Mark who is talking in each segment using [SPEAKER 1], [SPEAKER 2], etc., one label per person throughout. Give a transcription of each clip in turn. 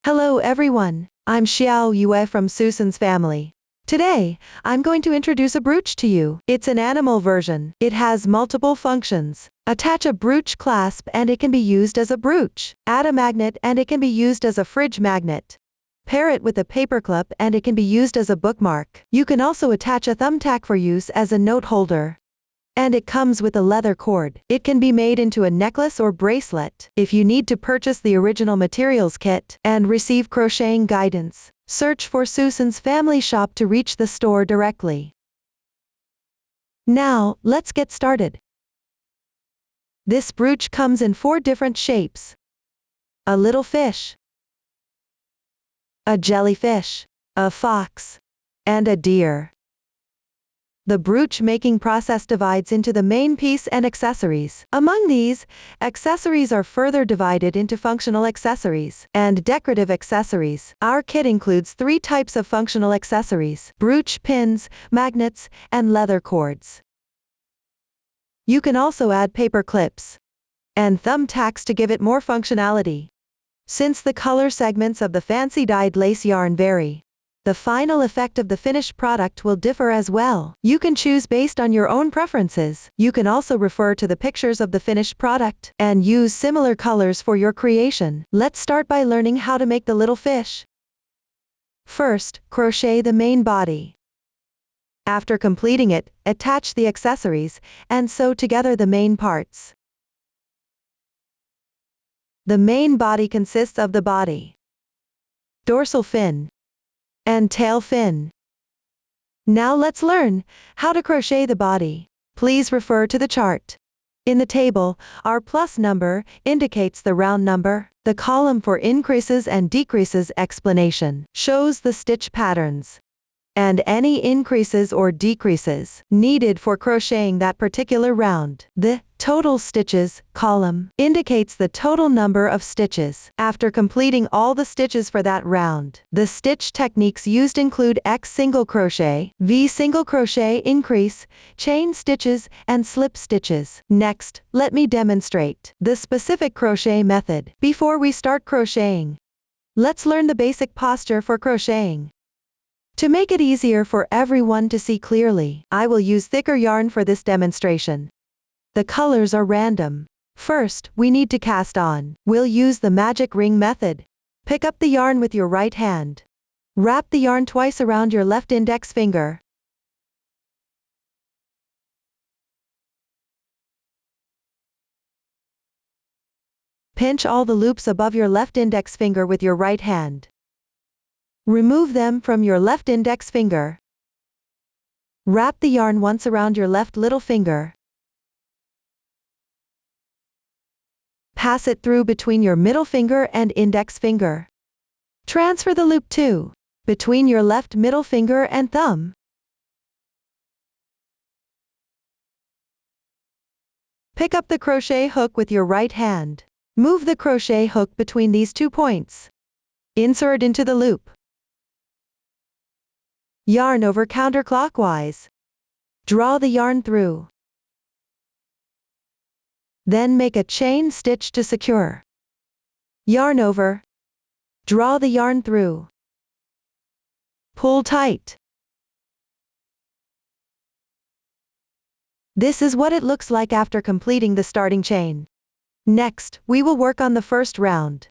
[SPEAKER 1] Hello everyone, I'm Xiao Yue from Susan's family. Today, I'm going to introduce a brooch to you. It's an animal version. It has multiple functions. Attach a brooch clasp and it can be used as a brooch. Add a magnet and it can be used as a fridge magnet. Pair it with a paperclip and it can be used as a bookmark. You can also attach a thumbtack for use as a note holder. And it comes with a leather cord. It can be made into a necklace or bracelet. If you need to purchase the original materials kit and receive crocheting guidance, search for Susan's family shop to reach the store directly. Now, let's get started. This brooch comes in 4 different shapes. A little fish, a jellyfish, a fox, and a deer. The brooch making process divides into the main piece and accessories. Among these, accessories are further divided into functional accessories and decorative accessories. Our kit includes 3 types of functional accessories: brooch pins, magnets, and leather cords. You can also add paper clips and thumbtacks to give it more functionality. Since the color segments of the fancy dyed lace yarn vary, the final effect of the finished product will differ as well. You can choose based on your own preferences. You can also refer to the pictures of the finished product and use similar colors for your creation. Let's start by learning how to make the little fish. First, crochet the main body. After completing it, attach the accessories and sew together the main parts. The main body consists of the body, dorsal fin, and tail fin. Now let's learn how to crochet the body. Please refer to the chart. In the table, our plus number indicates the round number. The column for increases and decreases explanation shows the stitch patterns and any increases or decreases needed for crocheting that particular round. The total stitches column indicates the total number of stitches after completing all the stitches for that round. The stitch techniques used include X single crochet, V single crochet increase, chain stitches, and slip stitches. Next, let me demonstrate the specific crochet method. Before we start crocheting, let's learn the basic posture for crocheting. To make it easier for everyone to see clearly, I will use thicker yarn for this demonstration. The colors are random. First, we need to cast on. We'll use the magic ring method. Pick up the yarn with your right hand. Wrap the yarn twice around your left index finger. Pinch all the loops above your left index finger with your right hand. Remove them from your left index finger. Wrap the yarn once around your left little finger. Pass it through between your middle finger and index finger. Transfer the loop to between your left middle finger and thumb. Pick up the crochet hook with your right hand. Move the crochet hook between these 2 points. Insert into the loop. Yarn over counterclockwise. Draw the yarn through. Then make a chain stitch to secure. Yarn over. Draw the yarn through. Pull tight. This is what it looks like after completing the starting chain. Next, we will work on the first round.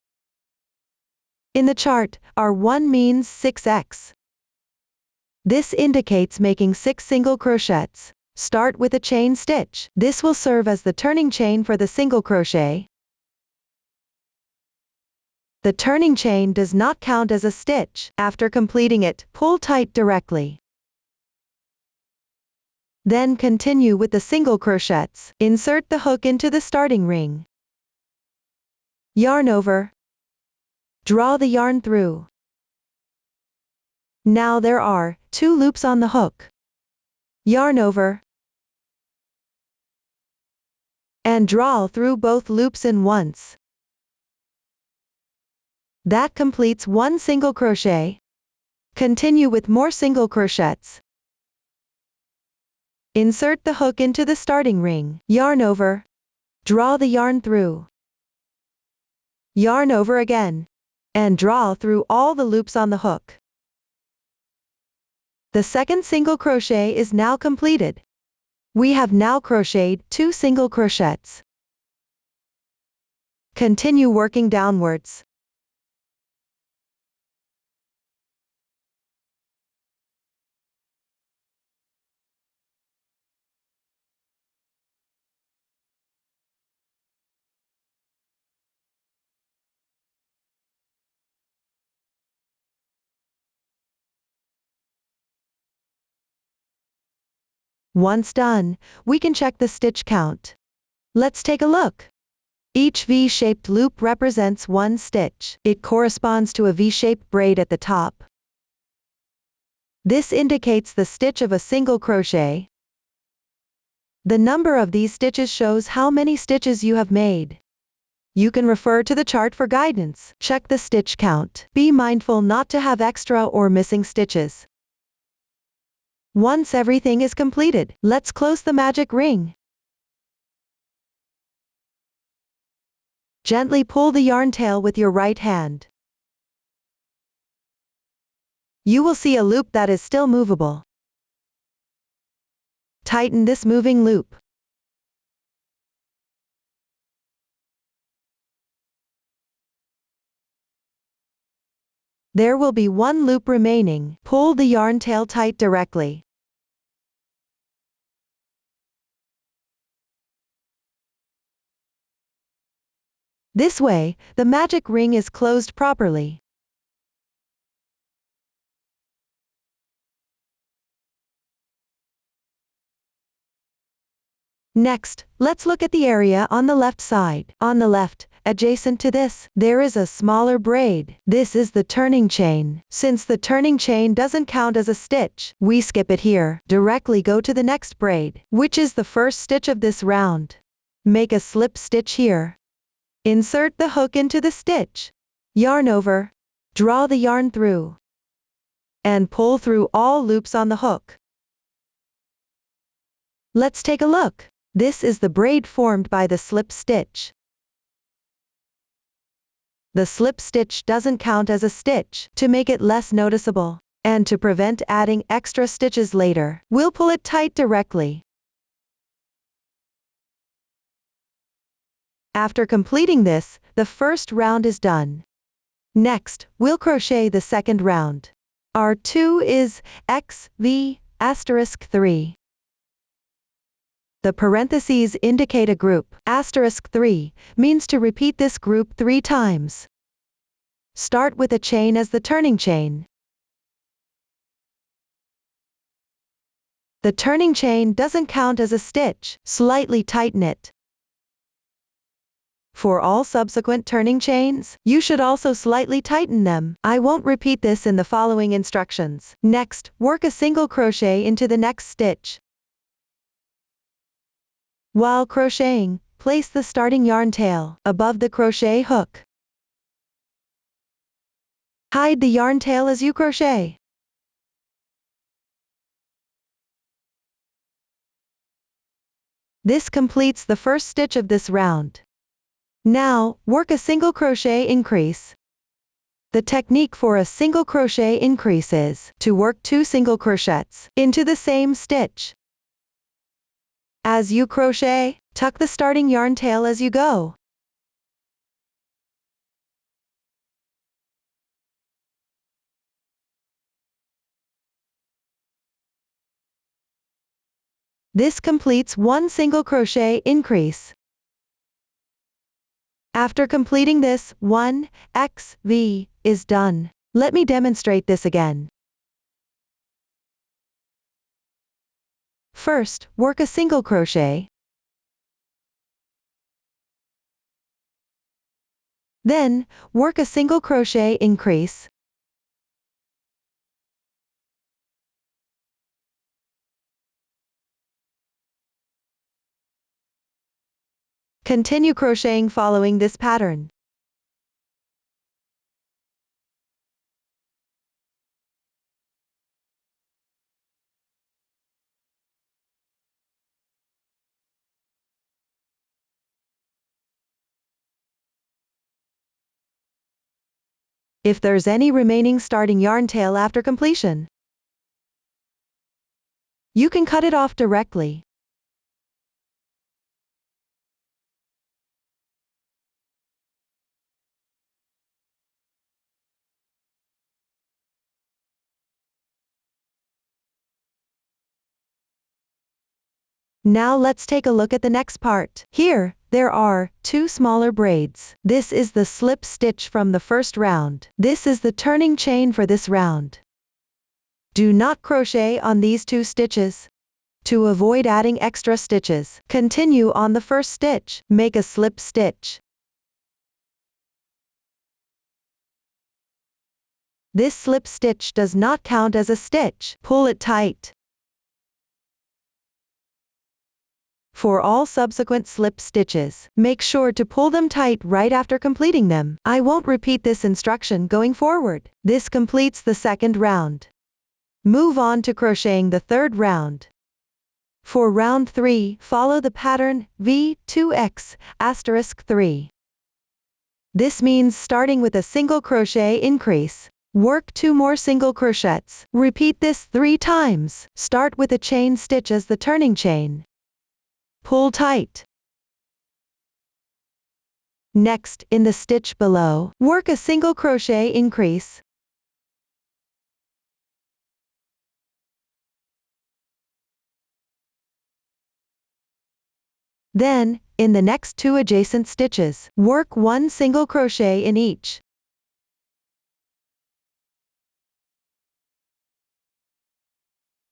[SPEAKER 1] In the chart, R1 means 6x. This indicates making 6 single crochets. Start with a chain stitch. This will serve as the turning chain for the single crochet. The turning chain does not count as a stitch. After completing it, pull tight directly. Then continue with the single crochets. Insert the hook into the starting ring. Yarn over. Draw the yarn through. Now there are 2 loops on the hook. Yarn over. And draw through both loops in once. That completes 1 single crochet. Continue with more single crochets. Insert the hook into the starting ring. Yarn over. Draw the yarn through. Yarn over again. and draw through all the loops on the hook. The second single crochet is now completed. We have now crocheted 2 single crochets. Continue working downwards. Once done, we can check the stitch count. Let's take a look. Each V-shaped loop represents 1 stitch. It corresponds to a V-shaped braid at the top. This indicates the stitch of a single crochet. The number of these stitches shows how many stitches you have made. You can refer to the chart for guidance. Check the stitch count. Be mindful not to have extra or missing stitches. Once everything is completed, let's close the magic ring. Gently pull the yarn tail with your right hand. You will see a loop that is still movable. Tighten this moving loop. There will be 1 loop remaining. Pull the yarn tail tight directly. This way, the magic ring is closed properly. Next, let's look at the area on the left side. On the left, adjacent to this, there is a smaller braid. This is the turning chain. Since the turning chain doesn't count as a stitch, we skip it here. Directly go to the next braid, which is the first stitch of this round. Make a slip stitch here. Insert the hook into the stitch. Yarn over. Draw the yarn through. And pull through all loops on the hook. Let's take a look. This is the braid formed by the slip stitch. The slip stitch doesn't count as a stitch. To make it less noticeable, and to prevent adding extra stitches later, we'll pull it tight directly. After completing this, the first round is done. Next, we'll crochet the second round. Our 2 is XV*3. The parentheses indicate a group. *3 means to repeat this group 3 times. Start with a chain as the turning chain. The turning chain doesn't count as a stitch. Slightly tighten it. For all subsequent turning chains, you should also slightly tighten them. I won't repeat this in the following instructions. Next, work a single crochet into the next stitch. While crocheting, place the starting yarn tail above the crochet hook. Hide the yarn tail as you crochet. This completes the first stitch of this round. Now, work a single crochet increase. The technique for a single crochet increase is to work 2 single crochets into the same stitch. As you crochet, tuck the starting yarn tail as you go. This completes 1 single crochet increase. After completing this, 1 XV is done. Let me demonstrate this again. First, work a single crochet. Then, work a single crochet increase. Continue crocheting following this pattern. if there's any remaining starting yarn tail after completion. You can cut it off directly. Now let's take a look at the next part. Here, there are 2 smaller braids. This is the slip stitch from the first round. This is the turning chain for this round. Do not crochet on these 2 stitches. To avoid adding extra stitches, continue on the first stitch. Make a slip stitch. This slip stitch does not count as a stitch. Pull it tight. For all subsequent slip stitches, make sure to pull them tight right after completing them. I won't repeat this instruction going forward. This completes the second round. Move on to crocheting the third round. For round 3, follow the pattern V2X*3. This means starting with a single crochet increase. Work 2 more single crochets. Repeat this 3 times. Start with a chain stitch as the turning chain. Pull tight. Next, in the stitch below, work a single crochet increase. Then, in the next 2 adjacent stitches, work 1 single crochet in each.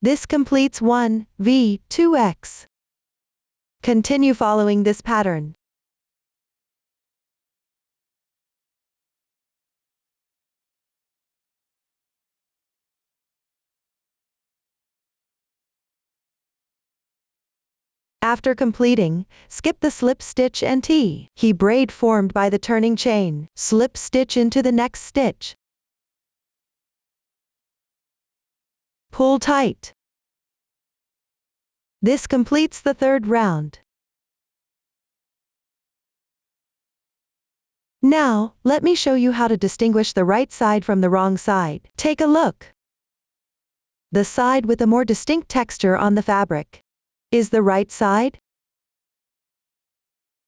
[SPEAKER 1] This completes 1 V2X. Continue following this pattern. After completing, skip the slip stitch and T. He braid formed by the turning chain. Slip stitch into the next stitch. Pull tight. This completes the third round. Now, let me show you how to distinguish the right side from the wrong side. Take a look. The side with a more distinct texture on the fabric is the right side.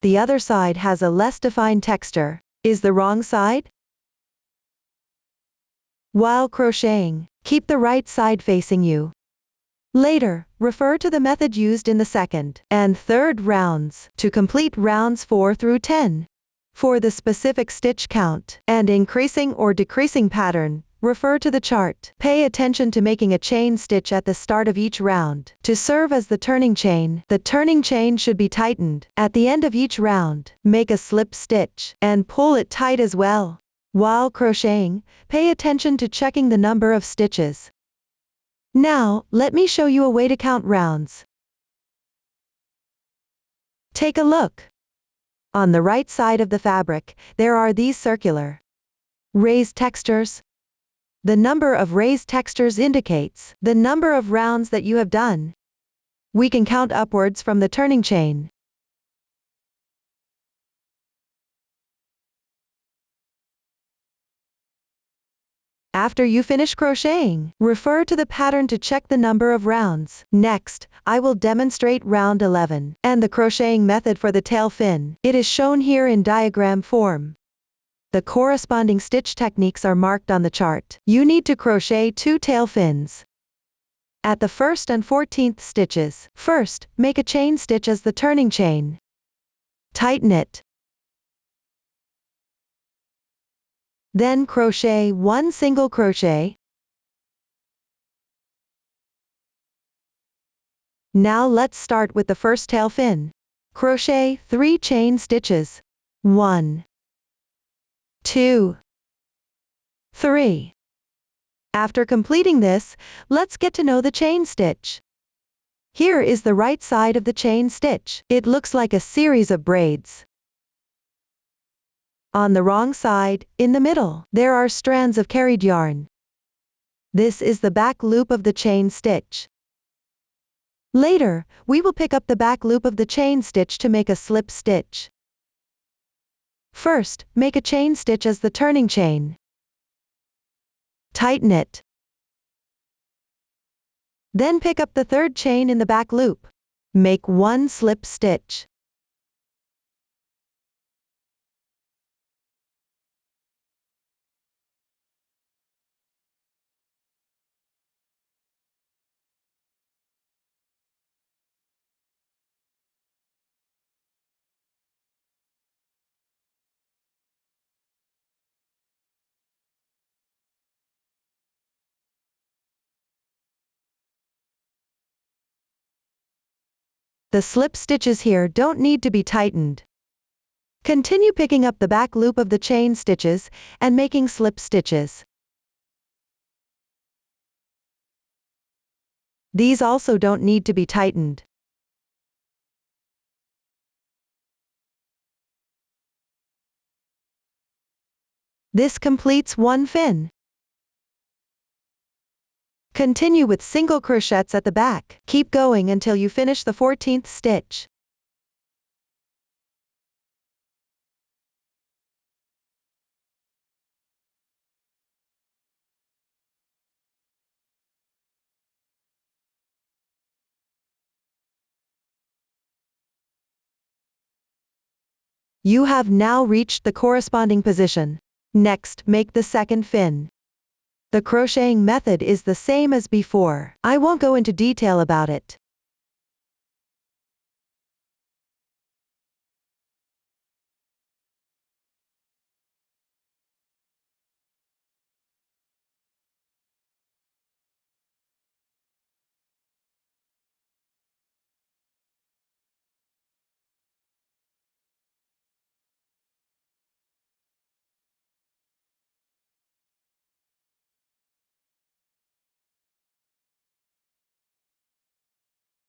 [SPEAKER 1] The other side has a less defined texture, is the wrong side. While crocheting, keep the right side facing you. Later, refer to the method used in the second and third rounds to complete rounds 4 through 10. For the specific stitch count and increasing or decreasing pattern, refer to the chart. Pay attention to making a chain stitch at the start of each round. To serve as the turning chain should be tightened. At the end of each round, make a slip stitch and pull it tight as well. While crocheting, pay attention to checking the number of stitches. Now, let me show you a way to count rounds. Take a look. On the right side of the fabric, there are these circular raised textures. The number of raised textures indicates the number of rounds that you have done. We can count upwards from the turning chain. After you finish crocheting, refer to the pattern to check the number of rounds. Next, I will demonstrate round 11 and the crocheting method for the tail fin. It is shown here in diagram form. The corresponding stitch techniques are marked on the chart. You need to crochet 2 tail fins. At the 1st and 14th stitches, first, make a chain stitch as the turning chain. Tighten it. Then crochet 1 single crochet. Now let's start with the first tail fin. Crochet 3 chain stitches. 1, 2, 3. After completing this, let's get to know the chain stitch. Here is the right side of the chain stitch. It looks like a series of braids. On the wrong side, in the middle, there are strands of carried yarn. This is the back loop of the chain stitch. Later, we will pick up the back loop of the chain stitch to make a slip stitch. First, make a chain stitch as the turning chain. Tighten it. Then pick up the third chain in the back loop. Make one slip stitch. The slip stitches here don't need to be tightened. Continue picking up the back loop of the chain stitches and making slip stitches. These also don't need to be tightened. This completes one fin. Continue with single crochets at the back. Keep going until you finish the 14th stitch. You have now reached the corresponding position. Next, make the second fin. The crocheting method is the same as before. I won't go into detail about it.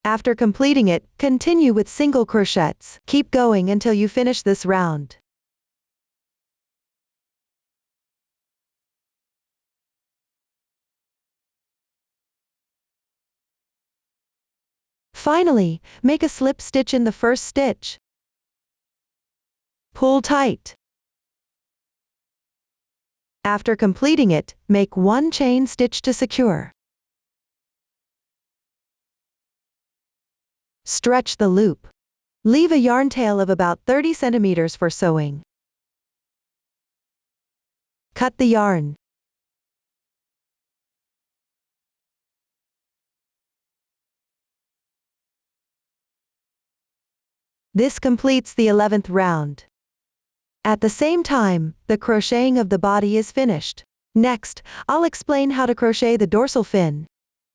[SPEAKER 1] After completing it, continue with single crochets. Keep going until you finish this round. Finally, make a slip stitch in the first stitch. Pull tight. After completing it, make one chain stitch to secure. Stretch the loop. Leave a yarn tail of about 30 centimeters for sewing. Cut the yarn. This completes the 11th round. At the same time, the crocheting of the body is finished. Next, I'll explain how to crochet the dorsal fin.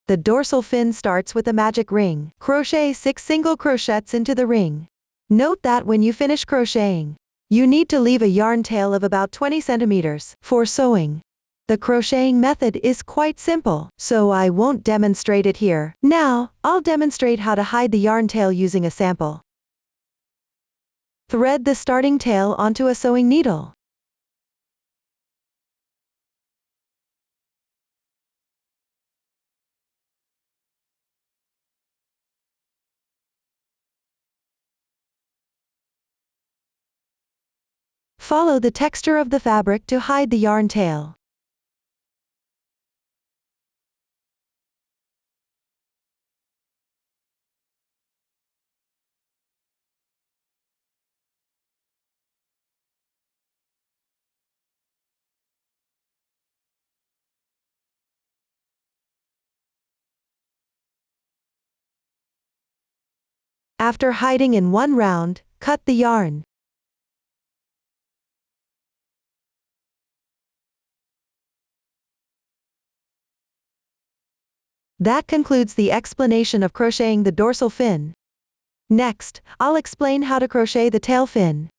[SPEAKER 1] The dorsal fin starts with a magic ring. Crochet 6 single crochets into the ring. Note that when you finish crocheting, you need to leave a yarn tail of about 20 centimeters for sewing. The crocheting method is quite simple, so I won't demonstrate it here. Now, I'll demonstrate how to hide the yarn tail using a sample. Thread the starting tail onto a sewing needle. Follow the texture of the fabric to hide the yarn tail. After hiding in one round, cut the yarn. That concludes the explanation of crocheting the dorsal fin. Next, I'll explain how to crochet the tail fin.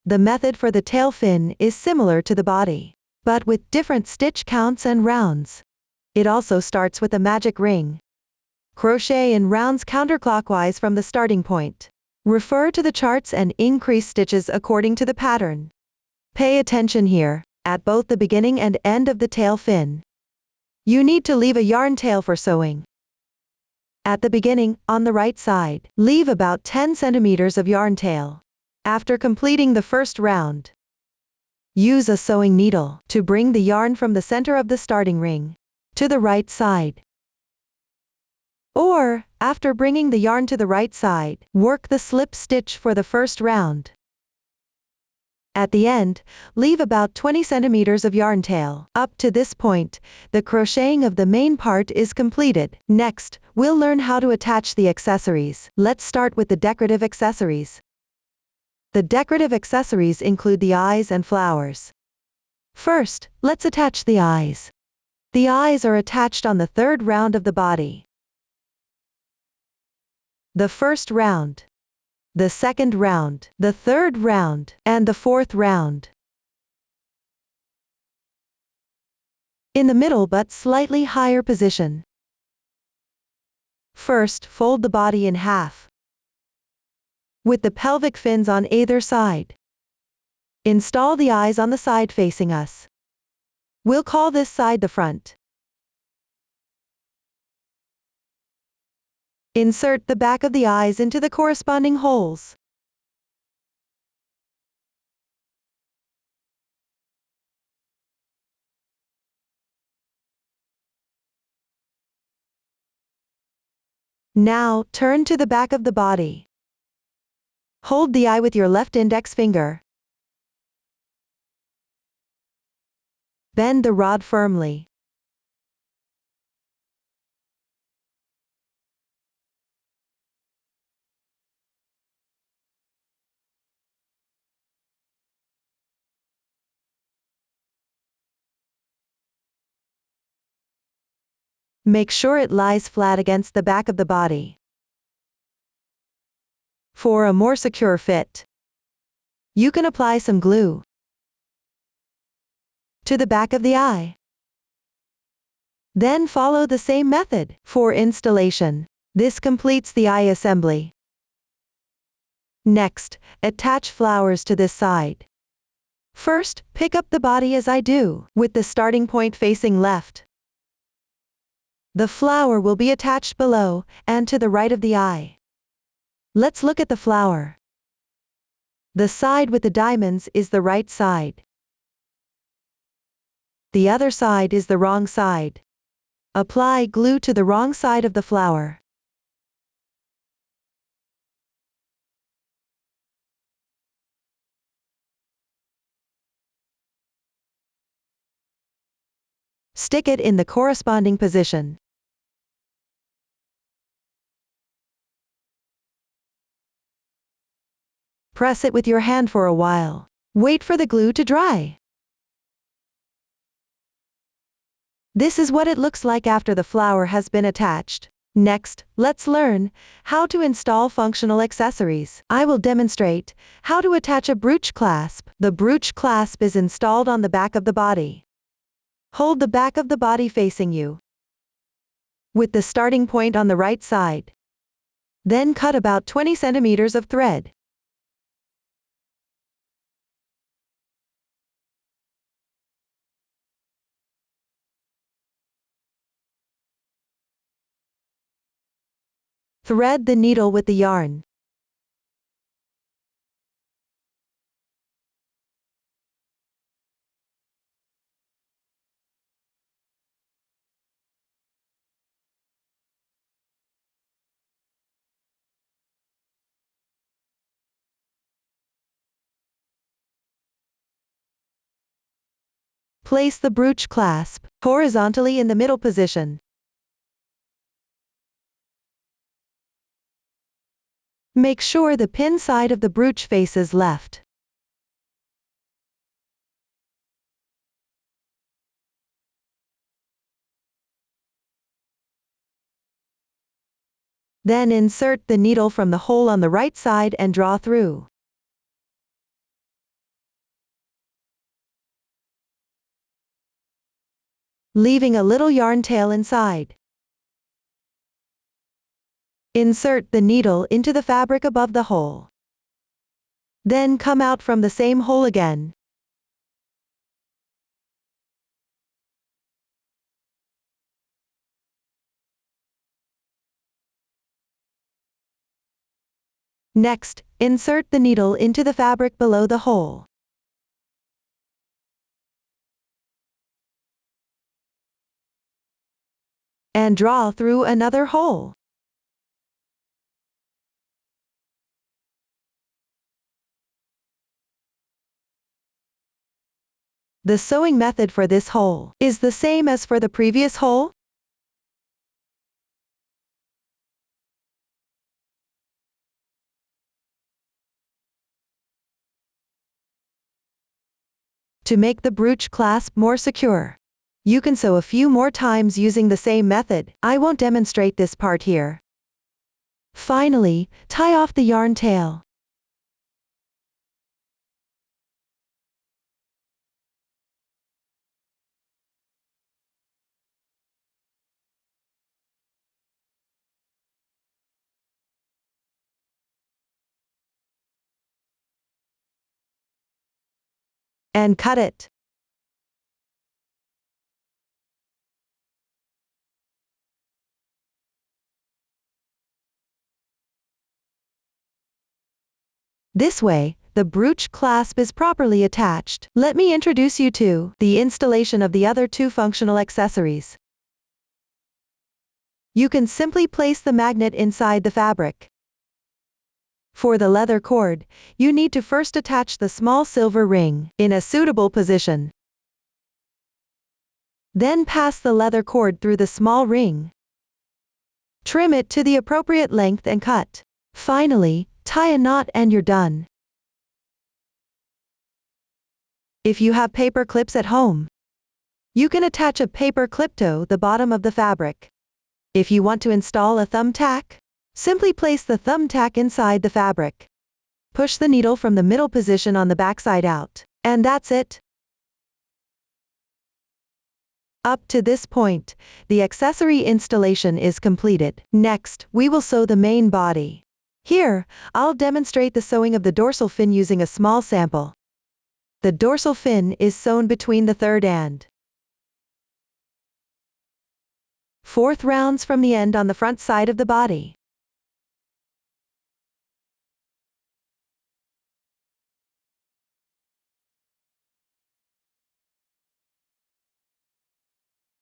[SPEAKER 1] The method for the tail fin is similar to the body, but with different stitch counts and rounds. It also starts with a magic ring. Crochet in rounds counterclockwise from the starting point. Refer to the charts and increase stitches according to the pattern. Pay attention here, at both the beginning and end of the tail fin. You need to leave a yarn tail for sewing. At the beginning, on the right side, leave about 10 centimeters of yarn tail. After completing the first round, Use a sewing needle to bring the yarn from the center of the starting ring to the right side. Or, after bringing the yarn to the right side, work the slip stitch for the first round. At the end, leave about 20 centimeters of yarn tail. Up to this point, the crocheting of the main part is completed. Next, we'll learn how to attach the accessories. Let's start with the decorative accessories. The decorative accessories include the eyes and flowers. First, let's attach the eyes. The eyes are attached on the third round of the body. The first round, the second round, the third round, and the fourth round. In the middle but slightly higher position. First, fold the body in half, with the pelvic fins on either side. Install the eyes on the side facing us. We'll call this side the front. Insert the back of the eyes into the corresponding holes. Now, turn to the back of the body. Hold the eye with your left index finger. Bend the rod firmly. Make sure it lies flat against the back of the body. For a more secure fit, you can apply some glue to the back of the eye. Then follow the same method for installation. This completes the eye assembly. Next, attach flowers to this side. First, pick up the body as I do, with the starting point facing left. The flower will be attached below and to the right of the eye. Let's look at the flower. The side with the diamonds is the right side. The other side is the wrong side. Apply glue to the wrong side of the flower. Stick it in the corresponding position. Press it with your hand for a while. Wait for the glue to dry. This is what it looks like after the flower has been attached. Next, let's learn how to install functional accessories. I will demonstrate how to attach a brooch clasp. The brooch clasp is installed on the back of the body. Hold the back of the body facing you, with the starting point on the right side. Then cut about 20 centimeters of thread. Thread the needle with the yarn. Place the brooch clasp horizontally in the middle position. Make sure the pin side of the brooch faces left. Then insert the needle from the hole on the right side and draw through. Leaving a little yarn tail inside. Insert the needle into the fabric above the hole. Then come out from the same hole again. Next, insert the needle into the fabric below the hole. and draw through another hole. The sewing method for this hole is the same as for the previous hole. To make the brooch clasp more secure, you can sew a few more times using the same method. I won't demonstrate this part here. Finally, tie off the yarn tail. And cut it. This way, the brooch clasp is properly attached. Let me introduce you to the installation of the other two functional accessories. You can simply place the magnet inside the fabric. For the leather cord, you need to first attach the small silver ring in a suitable position. Then pass the leather cord through the small ring. Trim it to the appropriate length and cut. Finally, tie a knot and you're done. If you have paper clips at home, you can attach a paper clip to the bottom of the fabric. If you want to install a thumbtack, simply place the thumbtack inside the fabric. Push the needle from the middle position on the backside out, and that's it. Up to this point, the accessory installation is completed. Next, we will sew the main body. Here, I'll demonstrate the sewing of the dorsal fin using a small sample. The dorsal fin is sewn between the third and fourth rounds from the end on the front side of the body.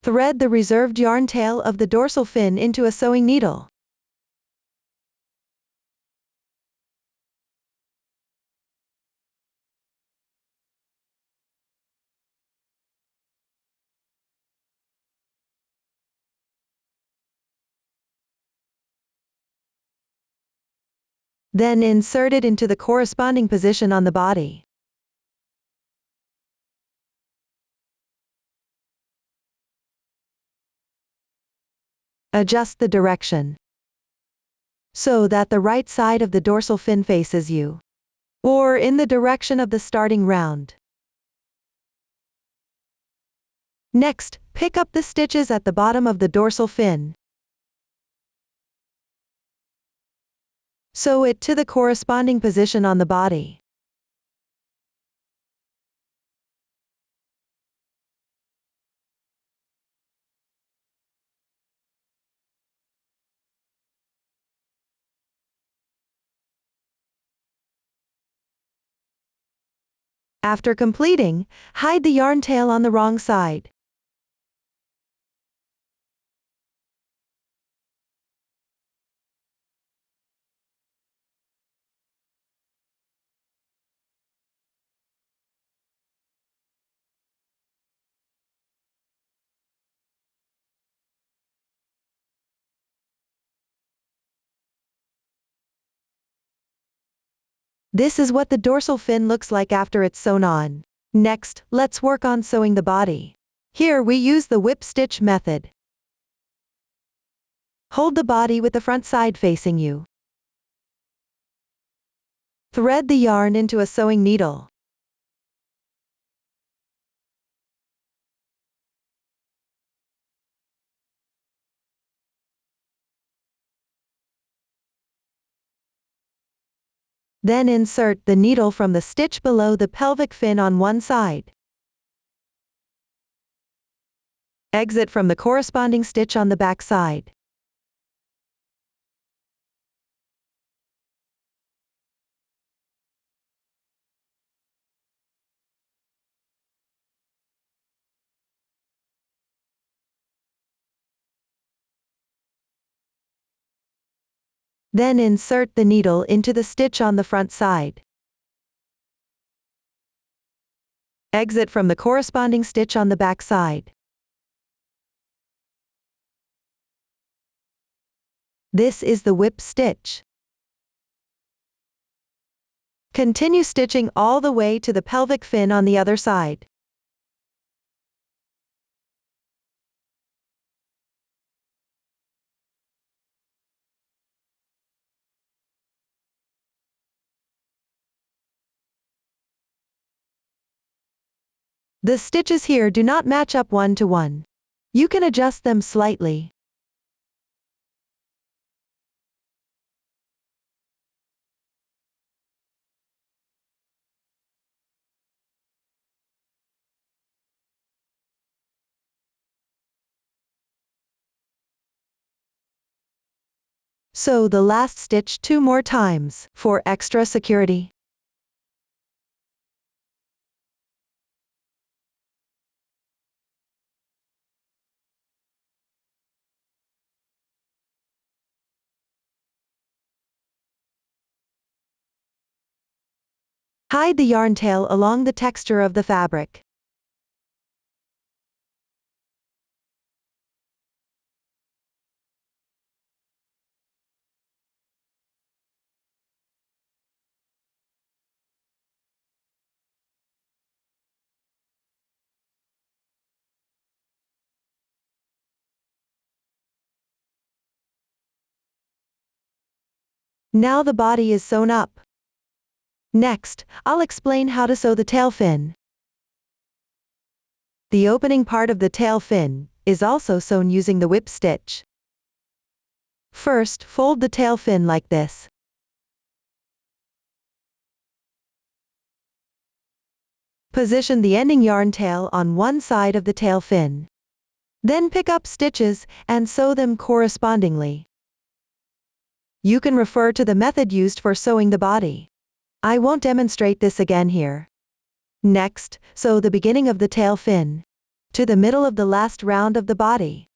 [SPEAKER 1] Thread the reserved yarn tail of the dorsal fin into a sewing needle. Then insert it into the corresponding position on the body. Adjust the direction so that the right side of the dorsal fin faces you, or in the direction of the starting round. Next, pick up the stitches at the bottom of the dorsal fin. Sew it to the corresponding position on the body. After completing, hide the yarn tail on the wrong side. This is what the dorsal fin looks like after it's sewn on. Next, let's work on sewing the body. Here we use the whip stitch method. Hold the body with the front side facing you. Thread the yarn into a sewing needle. Then insert the needle from the stitch below the pelvic fin on one side. Exit from the corresponding stitch on the back side. Then insert the needle into the stitch on the front side. Exit from the corresponding stitch on the back side. This is the whip stitch. Continue stitching all the way to the pelvic fin on the other side. The stitches here do not match up one to one. You can adjust them slightly. Sew the last stitch 2 more times, for extra security. Hide the yarn tail along the texture of the fabric. Now the body is sewn up. Next, I'll explain how to sew the tail fin. The opening part of the tail fin is also sewn using the whip stitch. First, fold the tail fin like this. Position the ending yarn tail on one side of the tail fin. Then pick up stitches and sew them correspondingly. You can refer to the method used for sewing the body. I won't demonstrate this again here. Next, sew the beginning of the tail fin to the middle of the last round of the body.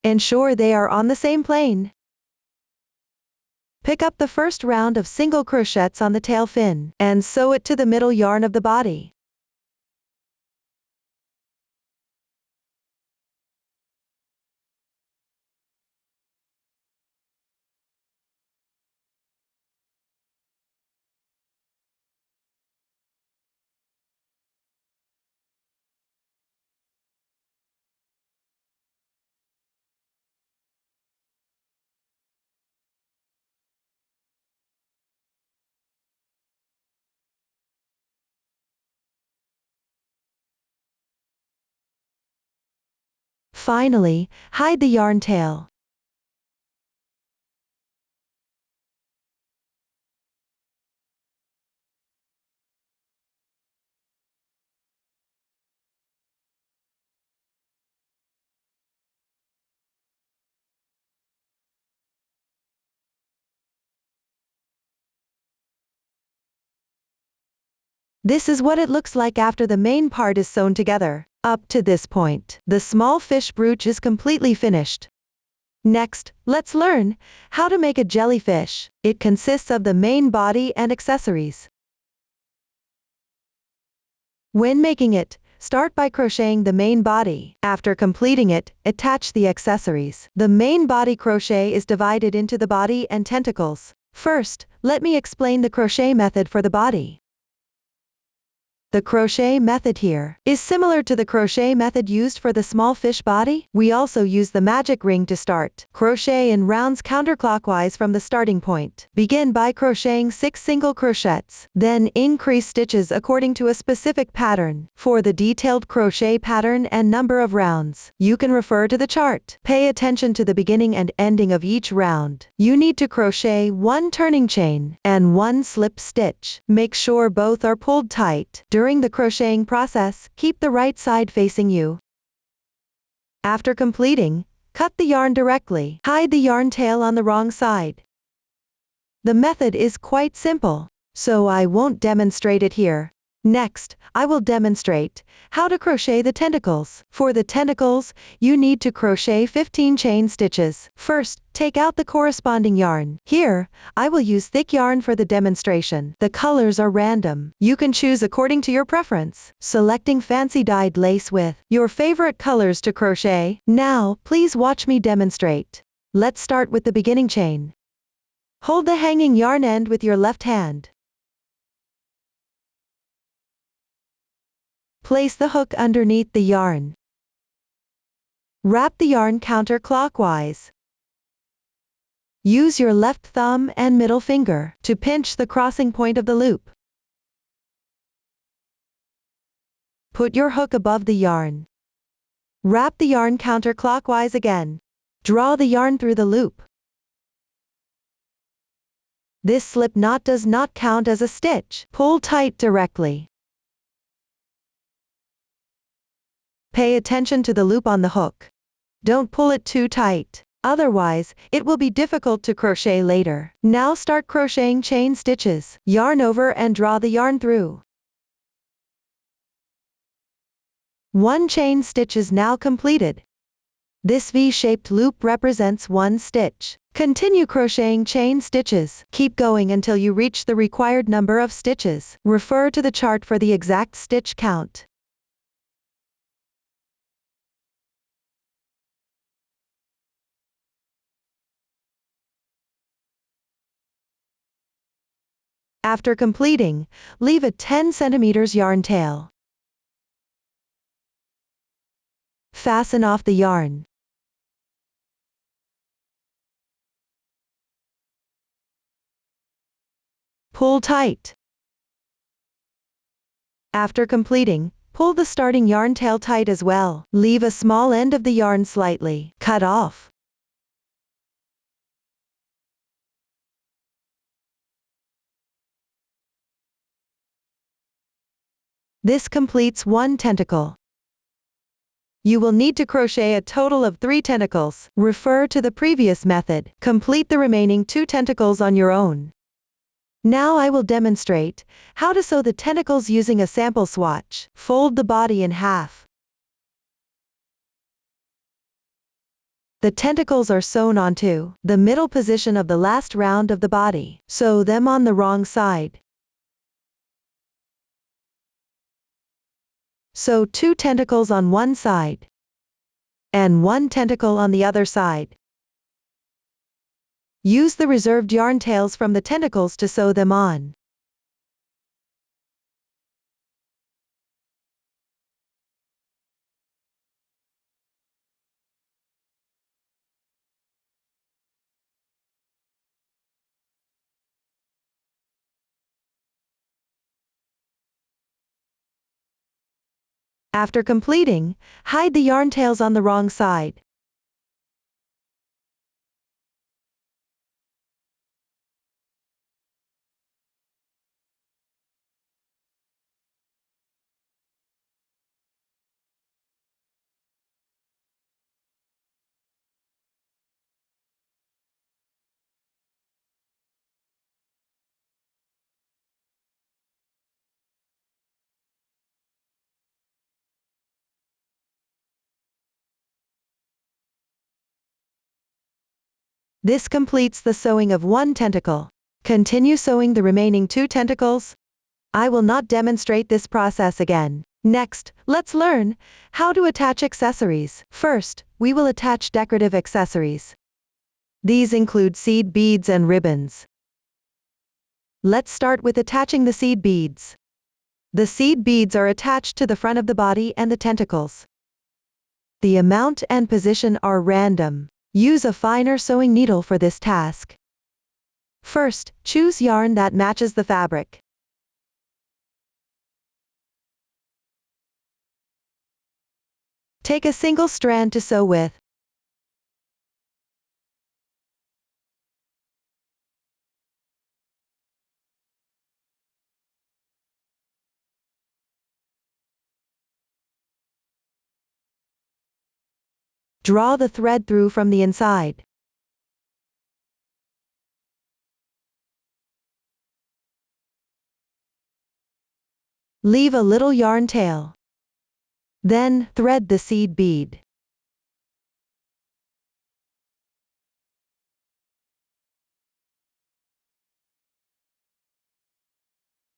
[SPEAKER 1] Ensure they are on the same plane. Pick up the first round of single crochets on the tail fin and sew it to the middle yarn of the body. Finally, hide the yarn tail. This is what it looks like after the main part is sewn together. Up to this point, the small fish brooch is completely finished. Next, let's learn how to make a jellyfish. It consists of the main body and accessories. When making it, start by crocheting the main body. After completing it, attach the accessories. The main body crochet is divided into the body and tentacles. First, let me explain the crochet method for the body. The crochet method here is similar to the crochet method used for the small fish body. We also use the magic ring to start. Crochet in rounds counterclockwise from the starting point. Begin by crocheting 6 single crochets. Then increase stitches according to a specific pattern. For the detailed crochet pattern and number of rounds, you can refer to the chart. Pay attention to the beginning and ending of each round. You need to crochet 1 turning chain and 1 slip stitch. Make sure both are pulled tight. During the crocheting process, keep the right side facing you. After completing, cut the yarn directly. Hide the yarn tail on the wrong side. The method is quite simple, so I won't demonstrate it here. Next, I will demonstrate how to crochet the tentacles. For the tentacles, you need to crochet 15 chain stitches. First, take out the corresponding yarn. Here, I will use thick yarn for the demonstration. The colors are random. You can choose according to your preference, selecting fancy dyed lace with your favorite colors to crochet. Now, please watch me demonstrate. Let's start with the beginning chain. Hold the hanging yarn end with your left hand. Place the hook underneath the yarn. Wrap the yarn counterclockwise. Use your left thumb and middle finger to pinch the crossing point of the loop. Put your hook above the yarn. Wrap the yarn counterclockwise again. Draw the yarn through the loop. This slip knot does not count as a stitch. Pull tight directly. Pay attention to the loop on the hook. Don't pull it too tight, otherwise, it will be difficult to crochet later. Now start crocheting chain stitches. Yarn over and draw the yarn through. One chain stitch is now completed. This V-shaped loop represents one stitch. Continue crocheting chain stitches. Keep going until you reach the required number of stitches. Refer to the chart for the exact stitch count. After completing, leave a 10 cm yarn tail. Fasten off the yarn. Pull tight. After completing, pull the starting yarn tail tight as well. Leave a small end of the yarn slightly cut off. This completes one tentacle. You will need to crochet a total of 3 tentacles. Refer to the previous method. Complete the remaining 2 tentacles on your own. Now I will demonstrate how to sew the tentacles using a sample swatch. Fold the body in half. The tentacles are sewn onto the middle position of the last round of the body. Sew them on the wrong side. Sew 2 tentacles on one side and 1 tentacle on the other side. Use the reserved yarn tails from the tentacles to sew them on. After completing, hide the yarn tails on the wrong side. This completes the sewing of one tentacle. Continue sewing the remaining 2 tentacles. I will not demonstrate this process again. Next, let's learn how to attach accessories. First, we will attach decorative accessories. These include seed beads and ribbons. Let's start with attaching the seed beads. The seed beads are attached to the front of the body and the tentacles. The amount and position are random. Use a finer sewing needle for this task. First, choose yarn that matches the fabric. Take a single strand to sew with. Draw the thread through from the inside. Leave a little yarn tail. Then, thread the seed bead.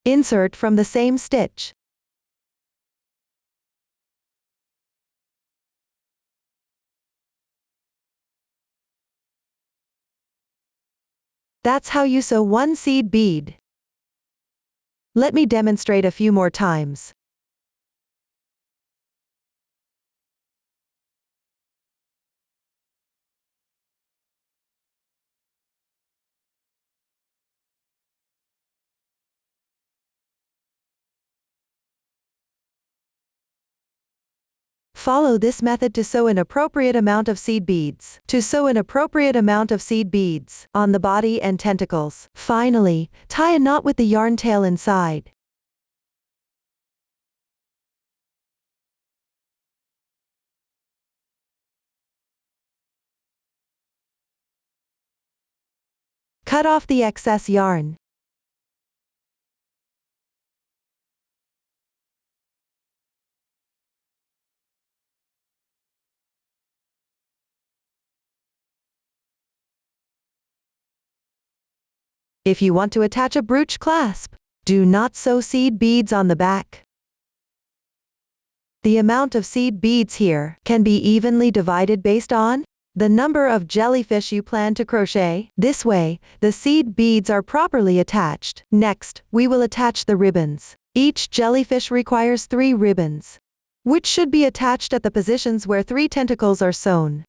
[SPEAKER 1] Insert from the same stitch. That's how you sew one seed bead. Let me demonstrate a few more times. Follow this method to sew an appropriate amount of seed beads. To sew an appropriate amount of seed beads on the body and tentacles. Finally, tie a knot with the yarn tail inside. Cut off the excess yarn. If you want to attach a brooch clasp, do not sew seed beads on the back. The amount of seed beads here can be evenly divided based on the number of jellyfish you plan to crochet. This way, the seed beads are properly attached. Next, we will attach the ribbons. Each jellyfish requires 3 ribbons, which should be attached at the positions where 3 tentacles are sewn.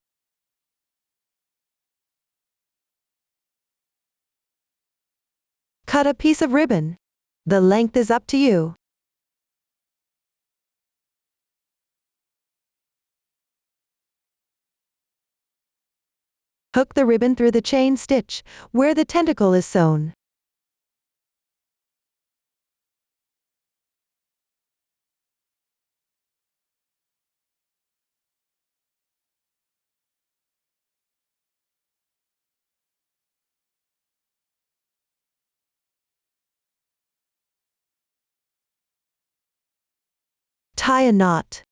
[SPEAKER 1] Cut a piece of ribbon. The length is up to you. Hook the ribbon through the chain stitch, where the tentacle is sewn. Tie a knot.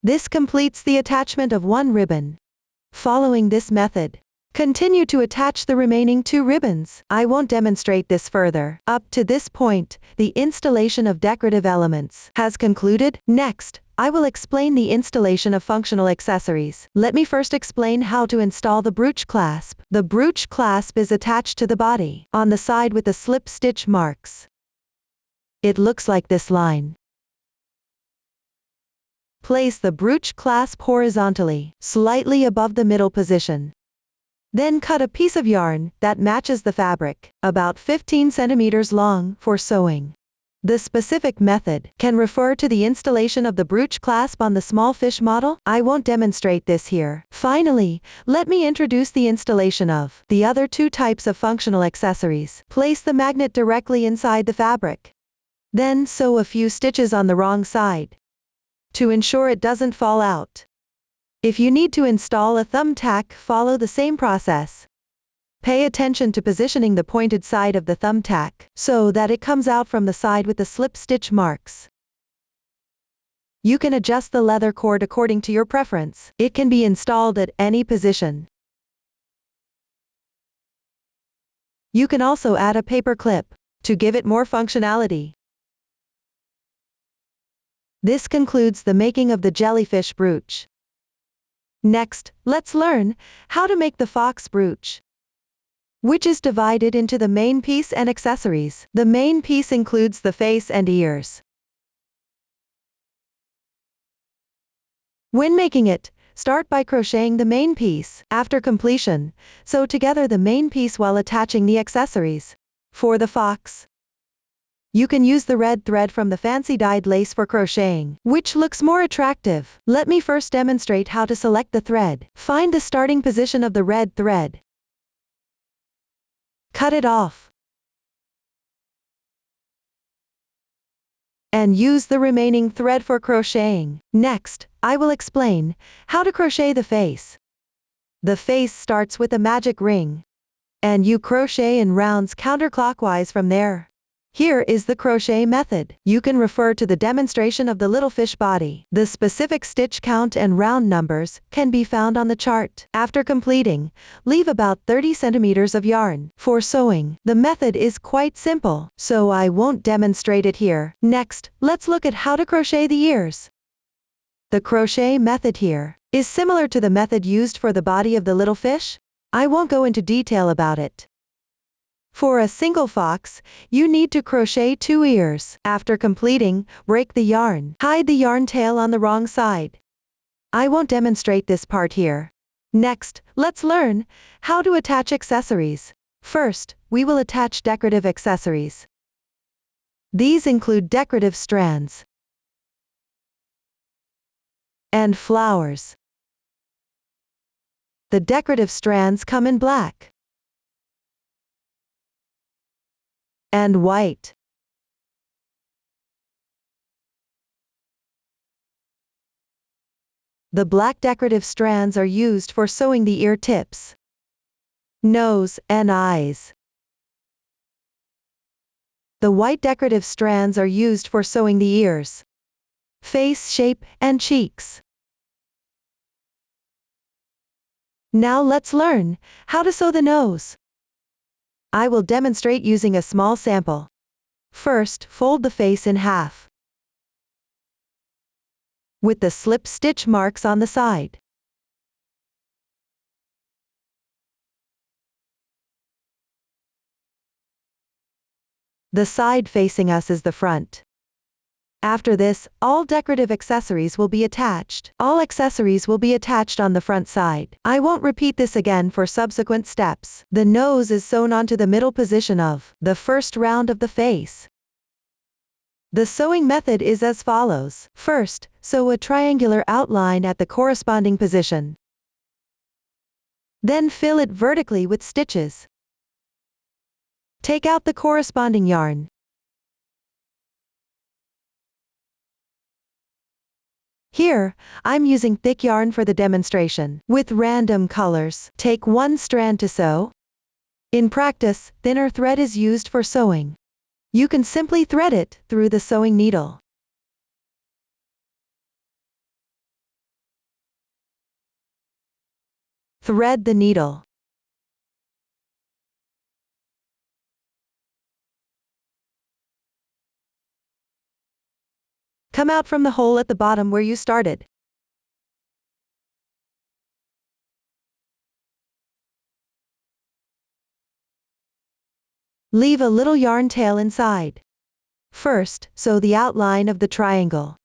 [SPEAKER 1] This completes the attachment of 1 ribbon. Following this method, continue to attach the remaining 2 ribbons. I won't demonstrate this further. Up to this point, the installation of decorative elements has concluded. Next, I will explain the installation of functional accessories. Let me first explain how to install the brooch clasp. The brooch clasp is attached to the body on the side with the slip stitch marks. It looks like this line. Place the brooch clasp horizontally, slightly above the middle position. Then cut a piece of yarn that matches the fabric, about 15 centimeters long, for sewing. The specific method can refer to the installation of the brooch clasp on the small fish model. I won't demonstrate this here. Finally, let me introduce the installation of the other 2 types of functional accessories. Place the magnet directly inside the fabric. Then sew a few stitches on the wrong side to ensure it doesn't fall out. If you need to install a thumbtack, follow the same process. Pay attention to positioning the pointed side of the thumbtack so that it comes out from the side with the slip stitch marks. You can adjust the leather cord according to your preference. It can be installed at any position. You can also add a paper clip to give it more functionality. This concludes the making of the jellyfish brooch. Next, let's learn how to make the fox brooch, which is divided into the main piece and accessories. The main piece includes the face and ears. When making it, start by crocheting the main piece. After completion, sew together the main piece while attaching the accessories. For the fox, You can use the red thread from the fancy dyed lace for crocheting, which looks more attractive. Let me first demonstrate how to select the thread. Find the starting position of the red thread. Cut it off. And use the remaining thread for crocheting. Next, I will explain how to crochet the face. The face starts with a magic ring, and you crochet in rounds counterclockwise from there. Here is the crochet method. You can refer to the demonstration of the little fish body. The specific stitch count and round numbers can be found on the chart. After completing, leave about 30 centimeters of yarn. For sewing, the method is quite simple, so I won't demonstrate it here. Next, let's look at how to crochet the ears. The crochet method here is similar to the method used for the body of the little fish. I won't go into detail about it. For a single fox, you need to crochet 2 ears. After completing, break the yarn. Hide the yarn tail on the wrong side. I won't demonstrate this part here. Next, let's learn how to attach accessories. First, we will attach decorative accessories. These include decorative strands and flowers. The decorative strands come in black and white. The black decorative strands are used for sewing the ear tips, nose, and eyes. The white decorative strands are used for sewing the ears, face shape, and cheeks. Now let's learn how to sew the nose. I will demonstrate using a small sample. First, fold the face in half, with the slip stitch marks on the side. The side facing us is the front. After this, all decorative accessories will be attached. All accessories will be attached on the front side. I won't repeat this again for subsequent steps. The nose is sewn onto the middle position of the first round of the face. The sewing method is as follows. First, sew a triangular outline at the corresponding position. Then fill it vertically with stitches. Take out the corresponding yarn. Here, I'm using thick yarn for the demonstration, with random colors. Take 1 strand to sew. In practice, thinner thread is used for sewing. You can simply thread it through the sewing needle. Thread the needle. Come out from the hole at the bottom where you started. Leave a little yarn tail inside. First, sew the outline of the triangle.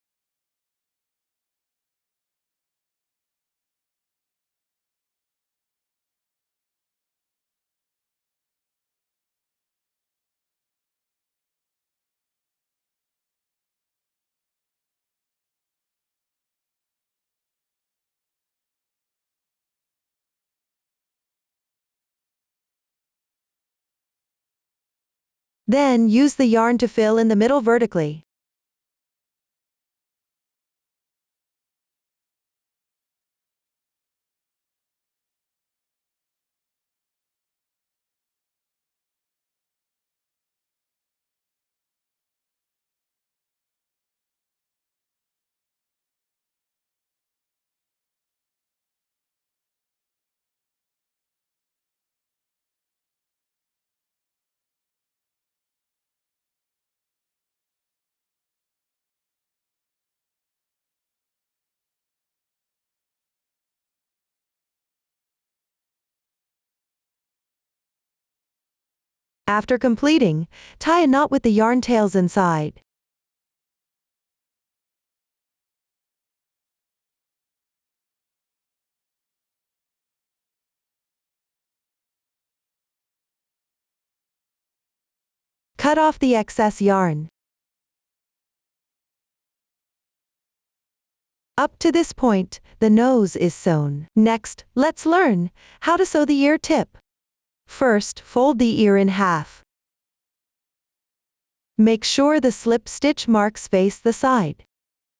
[SPEAKER 1] Then use the yarn to fill in the middle vertically. After completing, tie a knot with the yarn tails inside. Cut off the excess yarn. Up to this point, the nose is sewn. Next, let's learn how to sew the ear tip. First, fold the ear in half. Make sure the slip stitch marks face the side.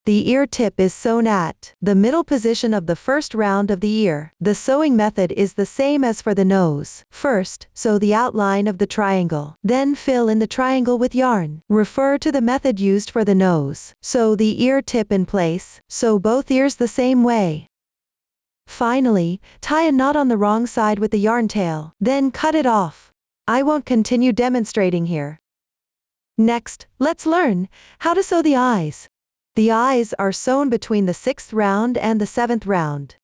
[SPEAKER 1] The ear tip is sewn at the middle position of the first round of the ear. The sewing method is the same as for the nose. First, sew the outline of the triangle. Then fill in the triangle with yarn. Refer to the method used for the nose. Sew the ear tip in place. Sew both ears the same way. Finally, tie a knot on the wrong side with the yarn tail. Then cut it off. I won't continue demonstrating here. Next, let's learn how to sew the eyes. The eyes are sewn between the 6th round and the 7th round.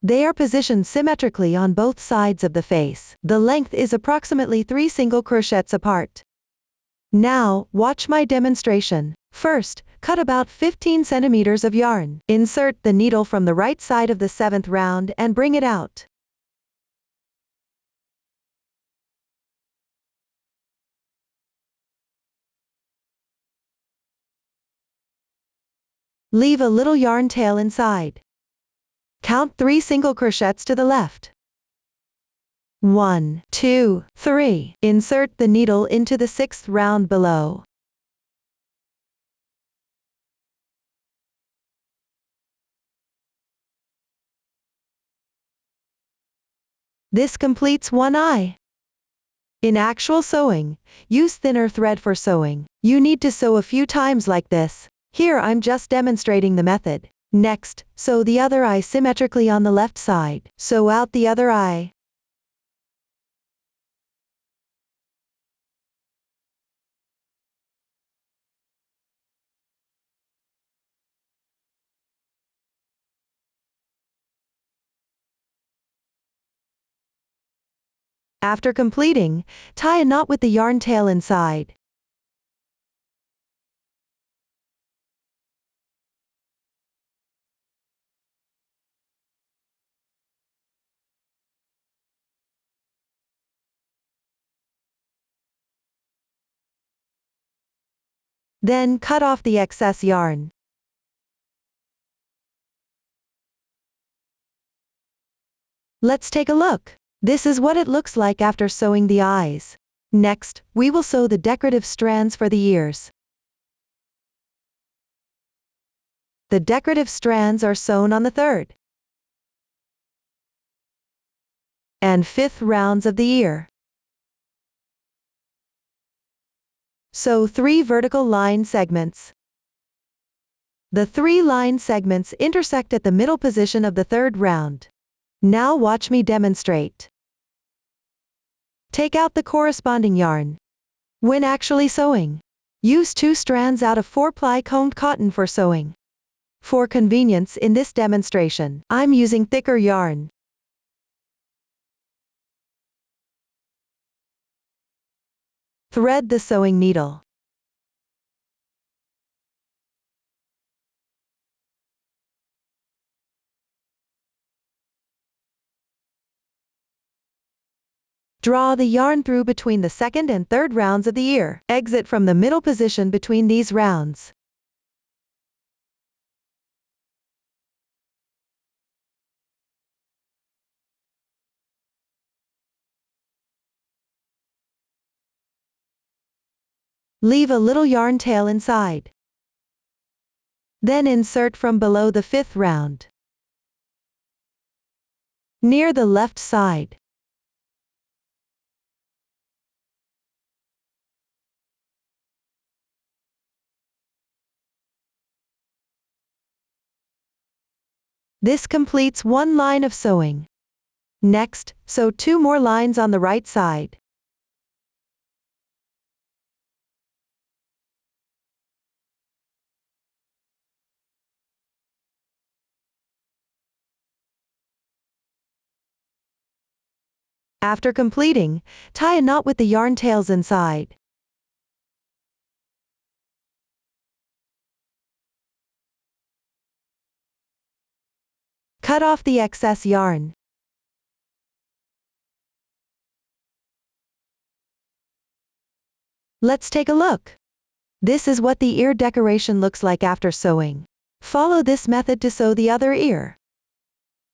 [SPEAKER 1] They are positioned symmetrically on both sides of the face. The length is approximately 3 single crochets apart. Now, watch my demonstration. First, cut about 15 centimeters of yarn. Insert the needle from the right side of the 7th round and bring it out. Leave a little yarn tail inside. Count 3 single crochets to the left. 1, 2, 3. Insert the needle into the 6th round below. This completes one eye. In actual sewing, use thinner thread for sewing. You need to sew a few times like this. Here I'm just demonstrating the method. Next, sew the other eye symmetrically on the left side. Sew out the other eye. After completing, tie a knot with the yarn tail inside. Then cut off the excess yarn. Let's take a look. This is what it looks like after sewing the eyes. Next, we will sew the decorative strands for the ears. The decorative strands are sewn on the 3rd and 5th rounds of the ear. Sew 3 vertical line segments. The 3 line segments intersect at the middle position of the 3rd round. Now watch me demonstrate. Take out the corresponding yarn. When actually sewing, use 2 strands out of 4-ply combed cotton for sewing. For convenience in this demonstration, I'm using thicker yarn. Thread the sewing needle. Draw the yarn through between the 2nd and 3rd rounds of the ear. Exit from the middle position between these rounds. Leave a little yarn tail inside. Then insert from below the 5th round, near the left side. This completes one line of sewing. Next, sew 2 more lines on the right side. After completing, tie a knot with the yarn tails inside. Cut off the excess yarn. Let's take a look. This is what the ear decoration looks like after sewing. Follow this method to sew the other ear.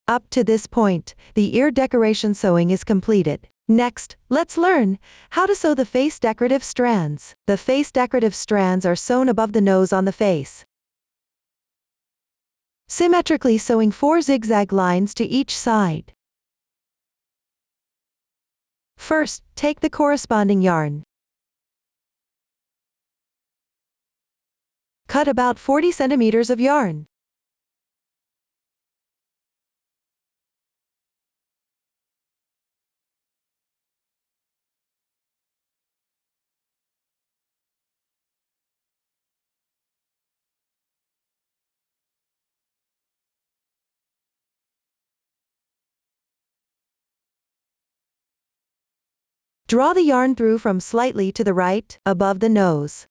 [SPEAKER 1] Up to this point, the ear decoration sewing is completed. Next, let's learn how to sew the face decorative strands. The face decorative strands are sewn above the nose on the face, symmetrically sewing 4 zigzag lines to each side. First, take the corresponding yarn. Cut about 40 centimeters of yarn. Draw the yarn through from slightly to the right, above the nose.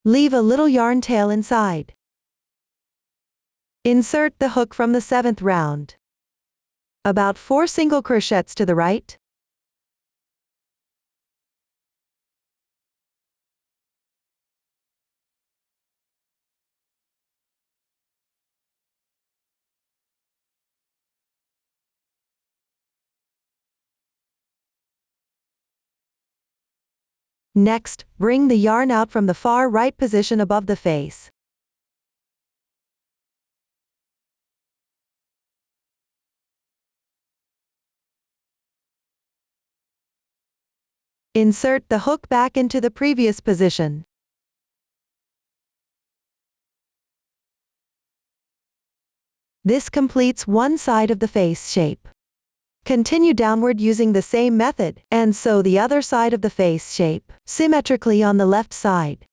[SPEAKER 1] Leave a little yarn tail inside. Insert the hook from the 7th round. About 4 single crochets to the right. Next, bring the yarn out from the far right position above the face. Insert the hook back into the previous position. This completes one side of the face shape. Continue downward using the same method, and sew the other side of the face shape, symmetrically on the left side.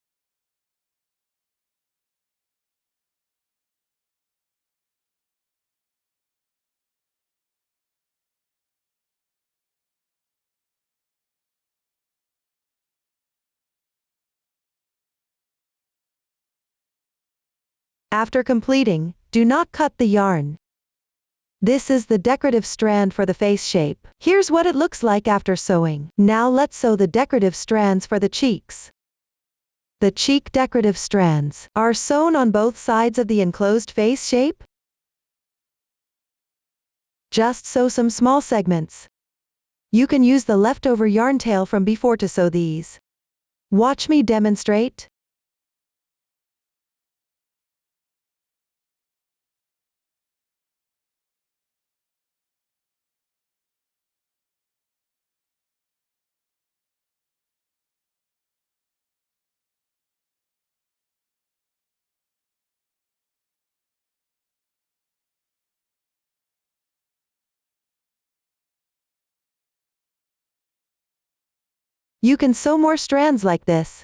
[SPEAKER 1] After completing, do not cut the yarn. This is the decorative strand for the face shape. Here's what it looks like after sewing. Now let's sew the decorative strands for the cheeks. The cheek decorative strands are sewn on both sides of the enclosed face shape. Just sew some small segments. You can use the leftover yarn tail from before to sew these. Watch me demonstrate. You can sew more strands like this.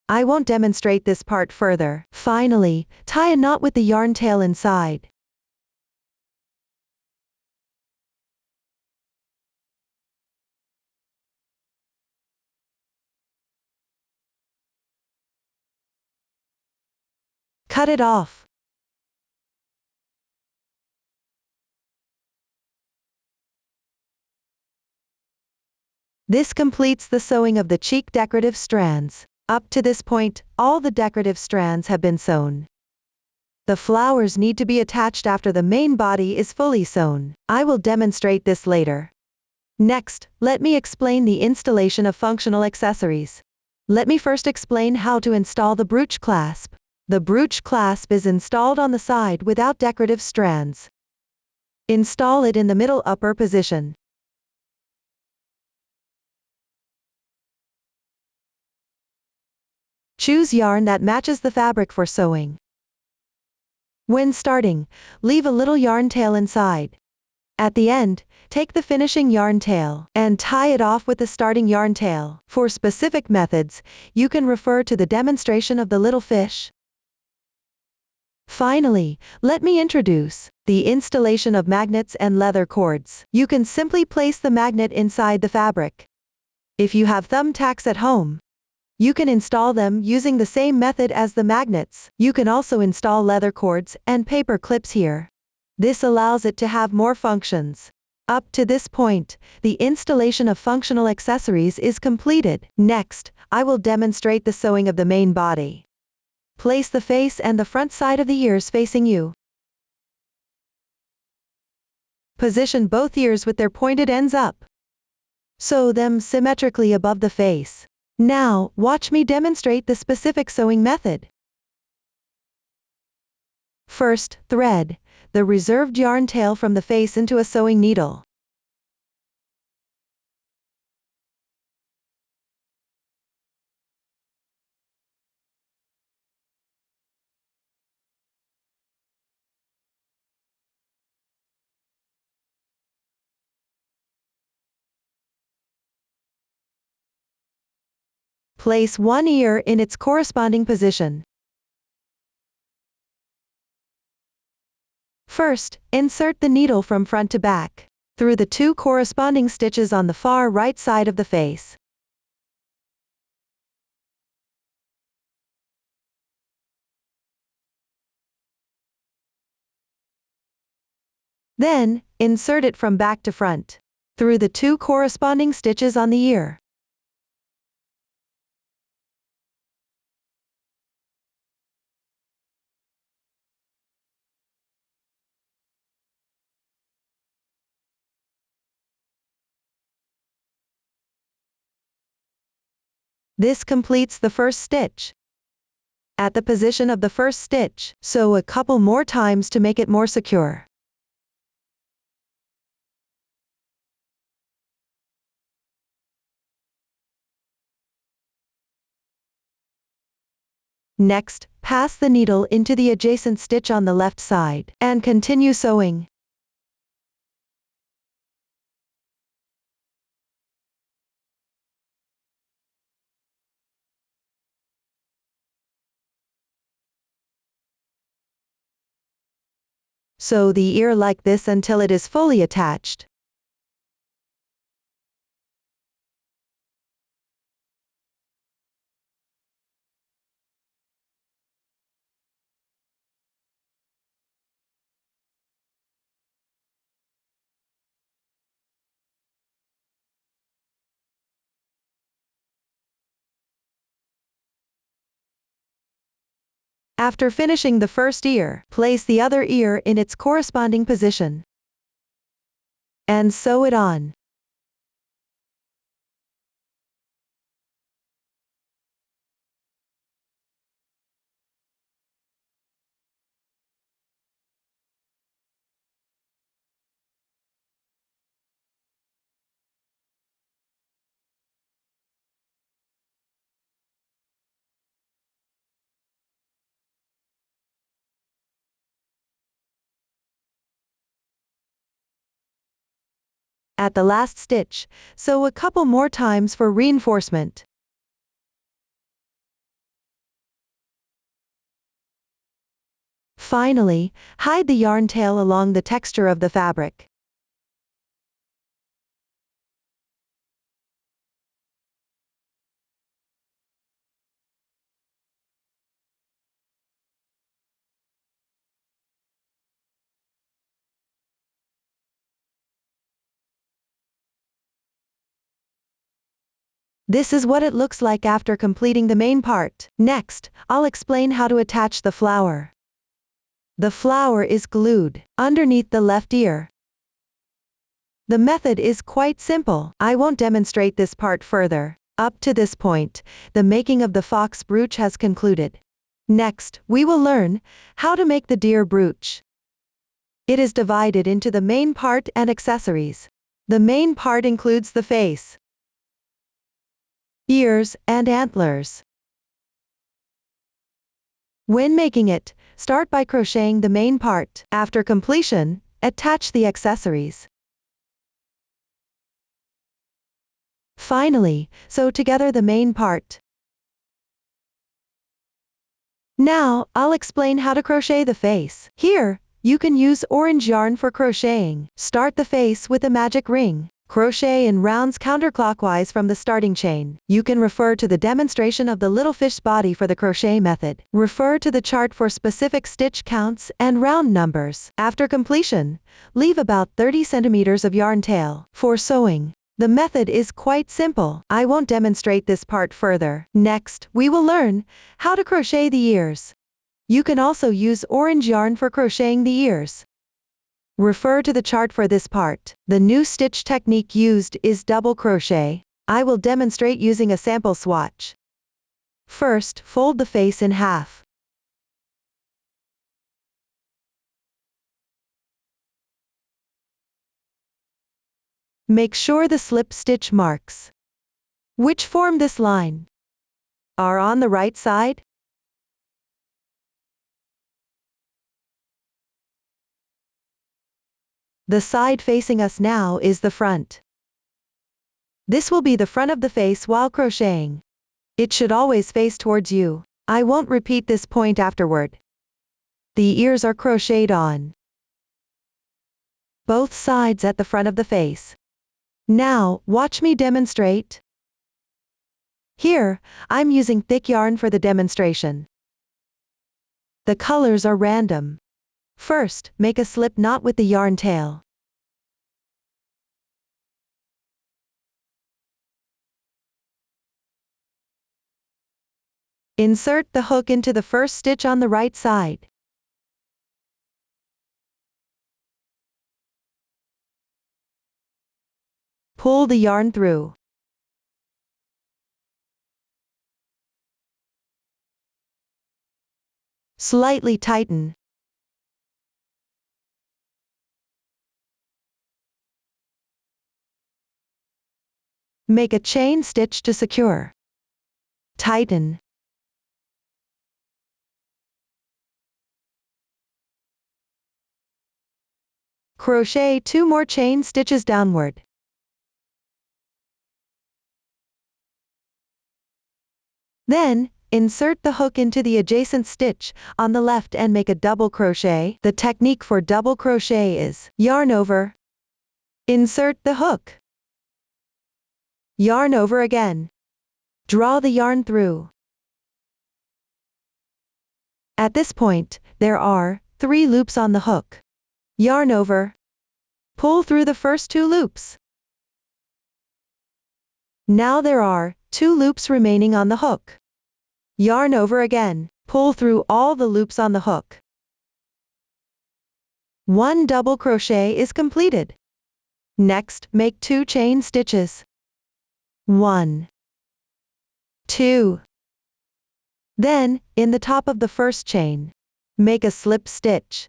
[SPEAKER 1] I won't demonstrate this part further. Finally, tie a knot with the yarn tail inside. Cut it off. This completes the sewing of the cheek decorative strands. Up to this point, all the decorative strands have been sewn. The flowers need to be attached after the main body is fully sewn. I will demonstrate this later. Next, let me explain the installation of functional accessories. Let me first explain how to install the brooch clasp. The brooch clasp is installed on the side without decorative strands. Install it in the middle upper position. Choose yarn that matches the fabric for sewing. When starting, leave a little yarn tail inside. At the end, take the finishing yarn tail and tie it off with the starting yarn tail. For specific methods, you can refer to the demonstration of the little fish. Finally, let me introduce The installation of magnets and leather cords. You can simply place the magnet inside the fabric. If you have thumbtacks at home, you can install them using the same method as the magnets. You can also install leather cords and paper clips here. This allows it to have more functions. Up to this point, the installation of functional accessories is completed. Next, I will demonstrate the sewing of the main body. Place the face and the front side of the ears facing you. Position both ears with their pointed ends up. Sew them symmetrically above the face. Now, watch me demonstrate the specific sewing method. First, thread the reserved yarn tail from the face into a sewing needle. Place one ear in its corresponding position. First, insert the needle from front to back, through the two corresponding stitches on the far right side of the face. Then, insert it from back to front, through the two corresponding stitches on the ear. This completes the first stitch. At the position of the first stitch, sew a couple more times to make it more secure. Next, pass the needle into the adjacent stitch on the left side, and continue sewing. Sew the ear like this until it is fully attached. After finishing the first ear, place the other ear in its corresponding position, and sew it on. At the last stitch, sew a couple more times for reinforcement. Finally, hide the yarn tail along the texture of the fabric. This is what it looks like after completing the main part. Next, I'll explain how to attach the flower. The flower is glued underneath the left ear. The method is quite simple. I won't demonstrate this part further. Up to this point, the making of the fox brooch has concluded. Next, we will learn how to make the deer brooch. It is divided into the main part and accessories. The main part includes the face, ears, and antlers. When making it, start by crocheting the main part. After completion, attach the accessories. Finally, sew together the main part. Now, I'll explain how to crochet the face. Here, You can use orange yarn for crocheting. Start the face with a magic ring. Crochet in rounds counterclockwise from the starting chain. You can refer to the demonstration of the little fish's body for the crochet method. Refer to the chart for specific stitch counts and round numbers. After completion, leave about 30 centimeters of yarn tail. For sewing, the method is quite simple. I won't demonstrate this part further. Next, we will learn how to crochet the ears. You can also use orange yarn for crocheting the ears. Refer to the chart for this part. The new stitch technique used is double crochet. I will demonstrate using a sample swatch. First, fold the face in half. Make sure the slip stitch marks, which form this line, are on the right side. The side facing us now is the front. This will be the front of the face while crocheting. It should always face towards you. I won't repeat this point afterward. The ears are crocheted on both sides at the front of the face. Now, watch me demonstrate. Here, I'm using thick yarn for the demonstration. The colors are random. First, make a slip knot with the yarn tail. Insert the hook into the first stitch on the right side. Pull the yarn through. Slightly tighten. Make a chain stitch to secure. Tighten. Crochet 2 more chain stitches downward. Then, insert the hook into the adjacent stitch on the left and make a double crochet. The technique for double crochet is yarn over, insert the hook, yarn over again, draw the yarn through. At this point, there are 3 loops on the hook. Yarn over, pull through the first 2 loops. Now there are 2 loops remaining on the hook. Yarn over again, pull through all the loops on the hook. 1 double crochet is completed. Next, make 2 chain stitches. 1, 2. Then, in the top of the first chain, make a slip stitch.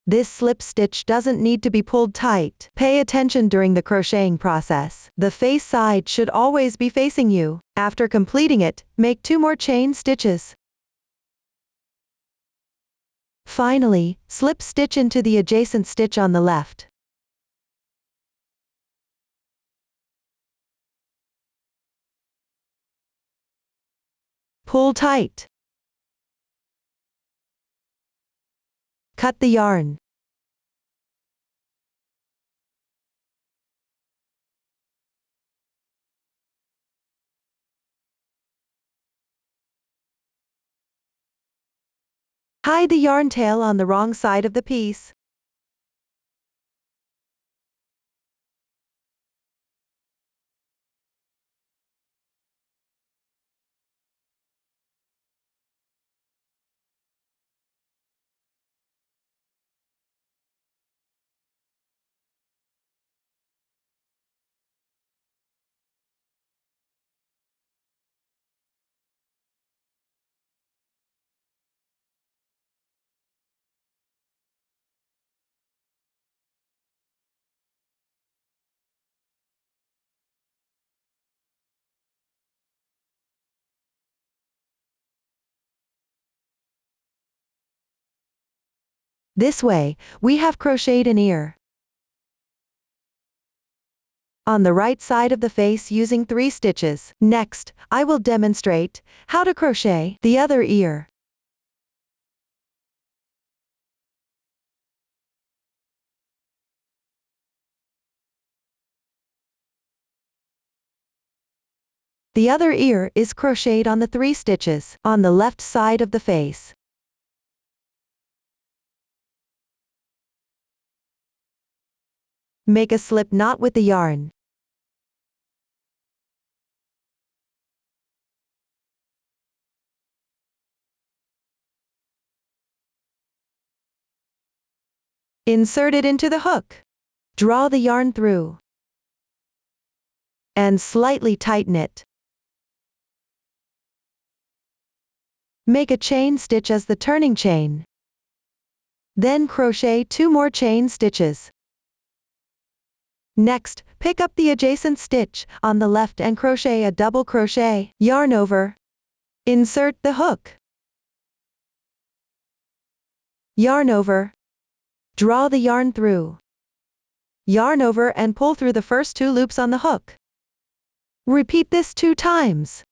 [SPEAKER 1] This slip stitch doesn't need to be pulled tight. Pay attention during the crocheting process. The face side should always be facing you. After completing it, make 2 more chain stitches. Finally, slip stitch into the adjacent stitch on the left. Pull tight. Cut the yarn. Hide the yarn tail on the wrong side of the piece. This way, we have crocheted an ear. on the right side of the face using 3 stitches. Next, I will demonstrate how to crochet the other ear. The other ear is crocheted on the 3 stitches on the left side of the face. Make a slip knot with the yarn. Insert it into the hook. Draw the yarn through and slightly tighten it. Make a chain stitch as the turning chain. Then crochet 2 more chain stitches. Next, pick up the adjacent stitch on the left and crochet a double crochet, yarn over. Insert the hook. Yarn over. Draw the yarn through. Yarn over and pull through the first 2 loops on the hook. Repeat this 2 times.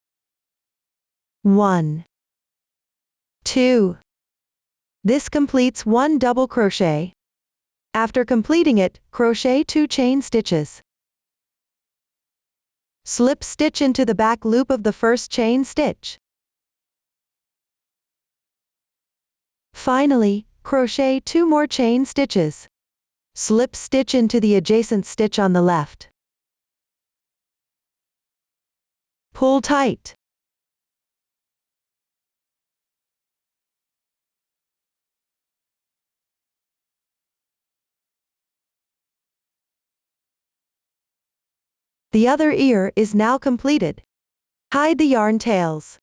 [SPEAKER 1] 1, 2. This completes 1 double crochet. After completing it, crochet 2 chain stitches. Slip stitch into the back loop of the first chain stitch. Finally, crochet 2 more chain stitches. Slip stitch into the adjacent stitch on the left. Pull tight. The other ear is now completed. Hide the yarn tails.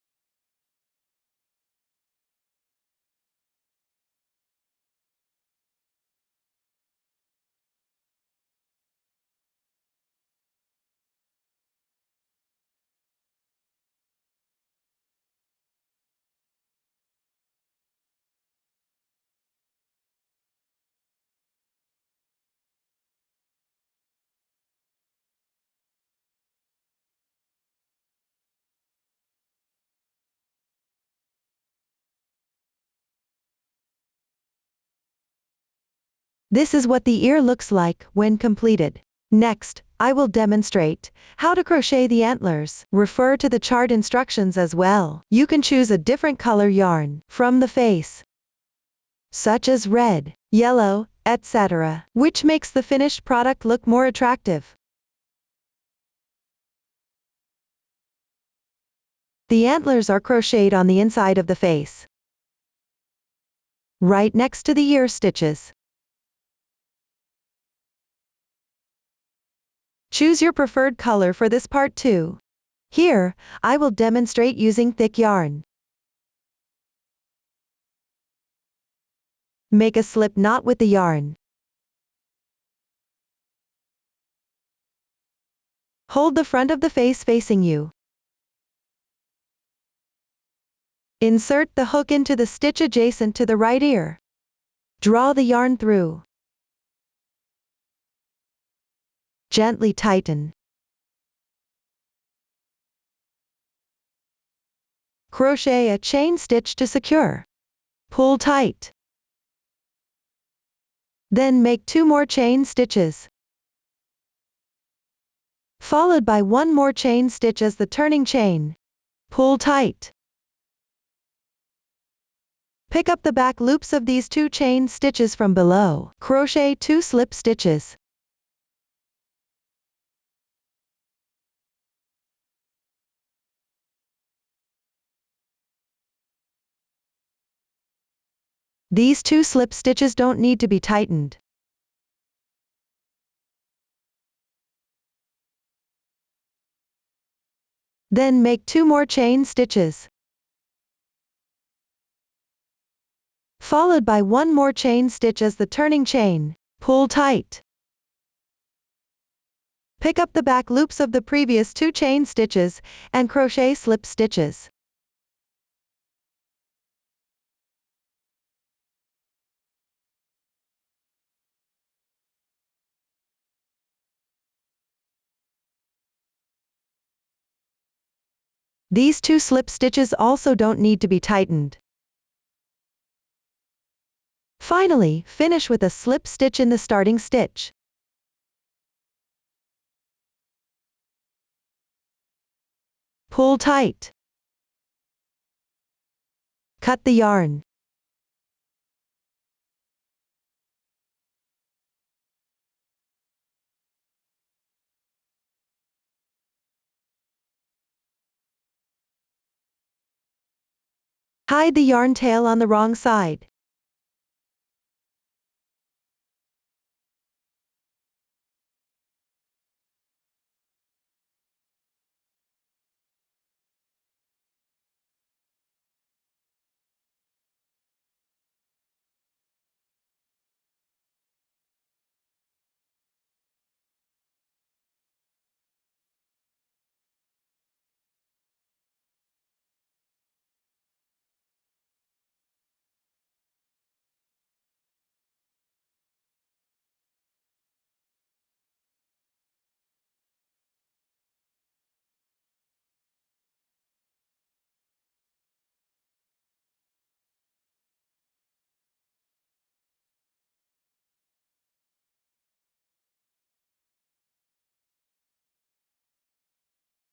[SPEAKER 1] This is what the ear looks like when completed. Next, I will demonstrate how to crochet the antlers. Refer to the chart instructions as well. You can choose a different color yarn from the face, such as red, yellow, etc., which makes the finished product look more attractive. The antlers are crocheted on the inside of the face, right next to the ear stitches. Choose your preferred color for this part too. Here, I will demonstrate using thick yarn. Make a slip knot with the yarn. Hold the front of the face facing you. Insert the hook into the stitch adjacent to the right ear. Draw the yarn through. Gently tighten. Crochet a chain stitch to secure. Pull tight. Then make 2 more chain stitches, followed by 1 more chain stitch as the turning chain. Pull tight. Pick up the back loops of these 2 chain stitches from below. Crochet 2 slip stitches. These 2 slip stitches don't need to be tightened. Then make 2 more chain stitches, followed by 1 more chain stitch as the turning chain. Pull tight. Pick up the back loops of the previous 2 chain stitches and crochet slip stitches. These 2 slip stitches also don't need to be tightened. Finally, finish with a slip stitch in the starting stitch. Pull tight. Cut the yarn. Hide the yarn tail on the wrong side.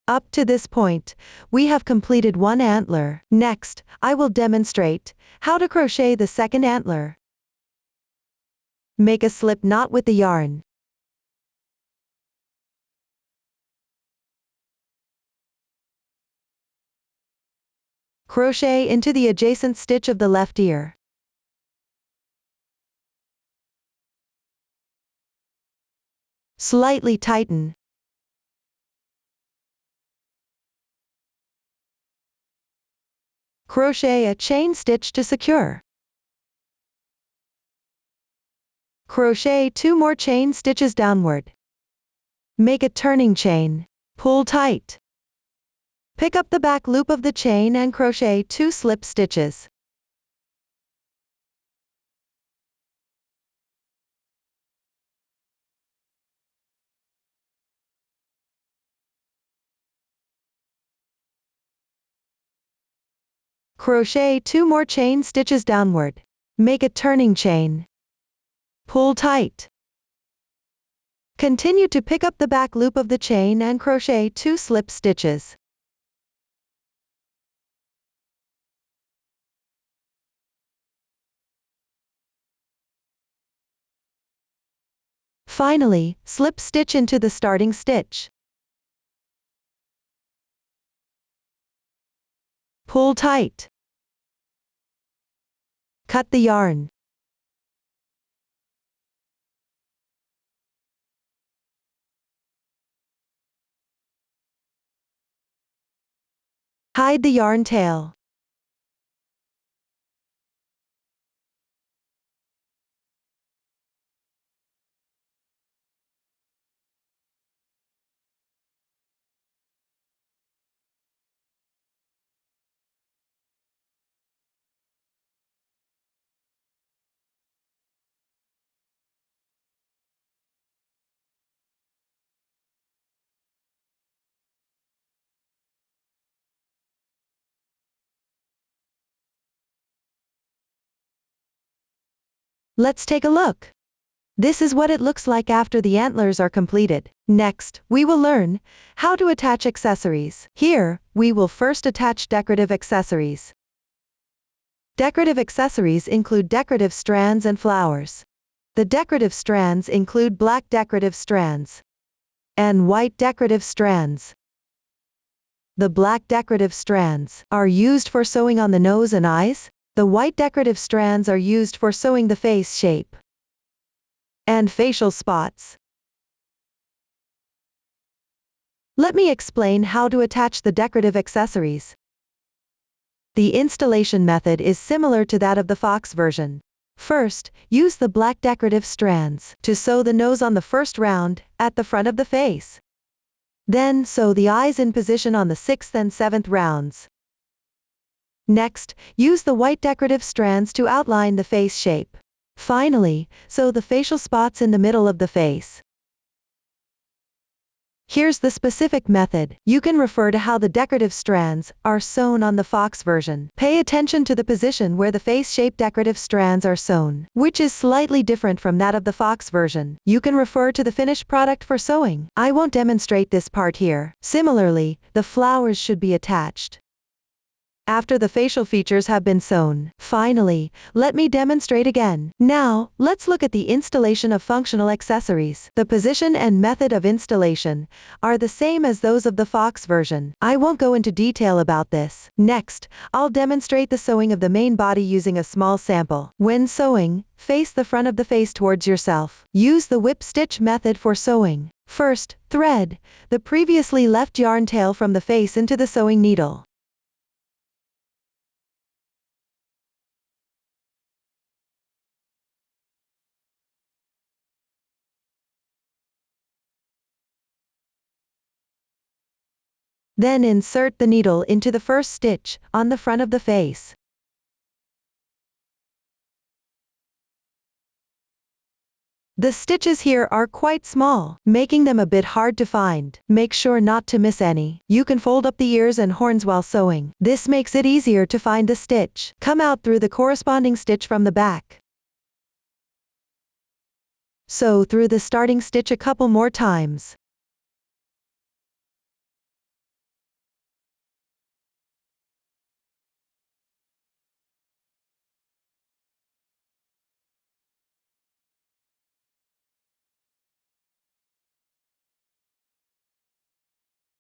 [SPEAKER 1] Up to this point, we have completed one antler. Next, I will demonstrate how to crochet the second antler. Make a slip knot with the yarn. Crochet into the adjacent stitch of the left ear. Slightly tighten. Crochet a chain stitch to secure. Crochet 2 more chain stitches downward. Make a turning chain. Pull tight. Pick up the back loop of the chain and crochet 2 slip stitches. Crochet 2 more chain stitches downward. Make a turning chain. Pull tight. Continue to pick up the back loop of the chain and crochet 2 slip stitches. Finally, slip stitch into the starting stitch. Pull tight. Cut the yarn. Hide the yarn tail. Let's take a look. This is what it looks like after the antlers are completed. Next, we will learn how to attach accessories. Here, we will first attach decorative accessories. Decorative accessories include decorative strands and flowers. The decorative strands include black decorative strands and white decorative strands. The black decorative strands are used for sewing on the nose and eyes. The white decorative strands are used for sewing the face shape and facial spots. Let me explain how to attach the decorative accessories. The installation method is similar to that of the Fox version. First, use the black decorative strands to sew the nose on the first round, at the front of the face. Then sew the eyes in position on the 6th and 7th rounds. Next, use the white decorative strands to outline the face shape. Finally, sew the facial spots in the middle of the face. Here's the specific method. You can refer to how the decorative strands are sewn on the Fox version. Pay attention to the position where the face-shaped decorative strands are sewn, which is slightly different from that of the Fox version. You can refer to the finished product for sewing. I won't demonstrate this part here. Similarly, the flowers should be attached after the facial features have been sewn. Finally, let me demonstrate again. Now, let's look at the installation of functional accessories. The position and method of installation are the same as those of the Fox version. I won't go into detail about this. Next, I'll demonstrate the sewing of the main body using a small sample. When sewing, face the front of the face towards yourself. Use the whip stitch method for sewing. First, thread the previously left yarn tail from the face into the sewing needle. Then insert the needle into the first stitch on the front of the face. The stitches here are quite small, making them a bit hard to find. Make sure not to miss any. You can fold up the ears and horns while sewing. This makes it easier to find the stitch. Come out through the corresponding stitch from the back. Sew through the starting stitch a couple more times.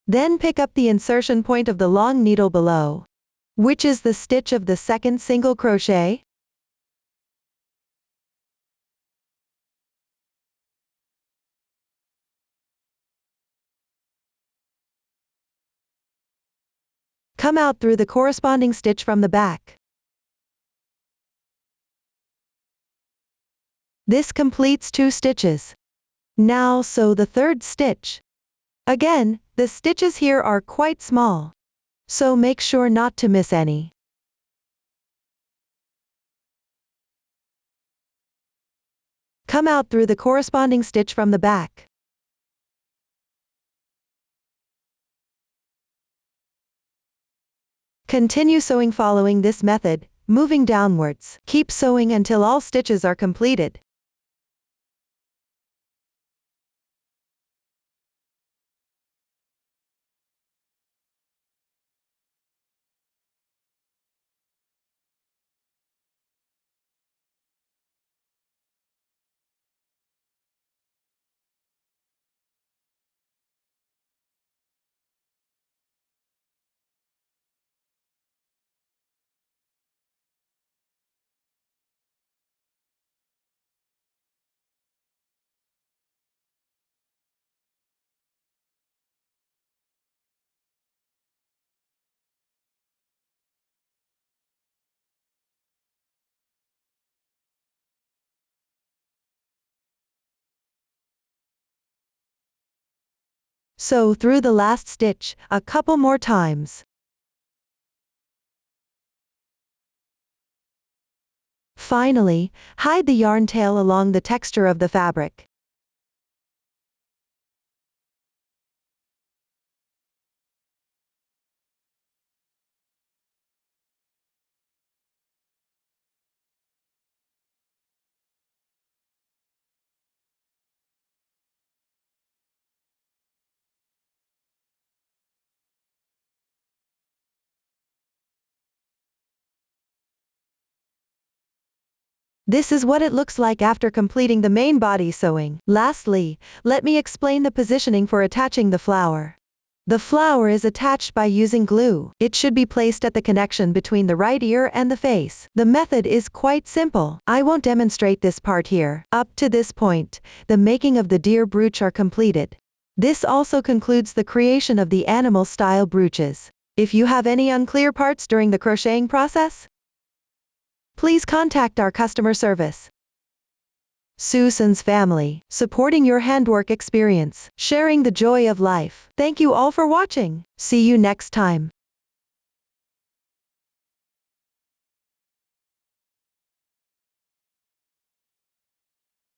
[SPEAKER 1] Then pick up the insertion point of the long needle below, which is the stitch of the second single crochet. Come out through the corresponding stitch from the back. This completes 2 stitches. Now sew the third stitch. Again, the stitches here are quite small, so make sure not to miss any. Come out through the corresponding stitch from the back. Continue sewing following this method, moving downwards. Keep sewing until all stitches are completed. Sew through the last stitch a couple more times. Finally, hide the yarn tail along the texture of the fabric. This is what it looks like after completing the main body sewing. Lastly, let me explain the positioning for attaching the flower. The flower is attached by using glue. It should be placed at the connection between the right ear and the face. The method is quite simple. I won't demonstrate this part here. Up to this point, the making of the deer brooch are completed. This also concludes the creation of the animal-style brooches. If you have any unclear parts during the crocheting process, please contact our customer service. Susan's family, supporting your handwork experience, sharing the joy of life. Thank you all for watching. See you next time.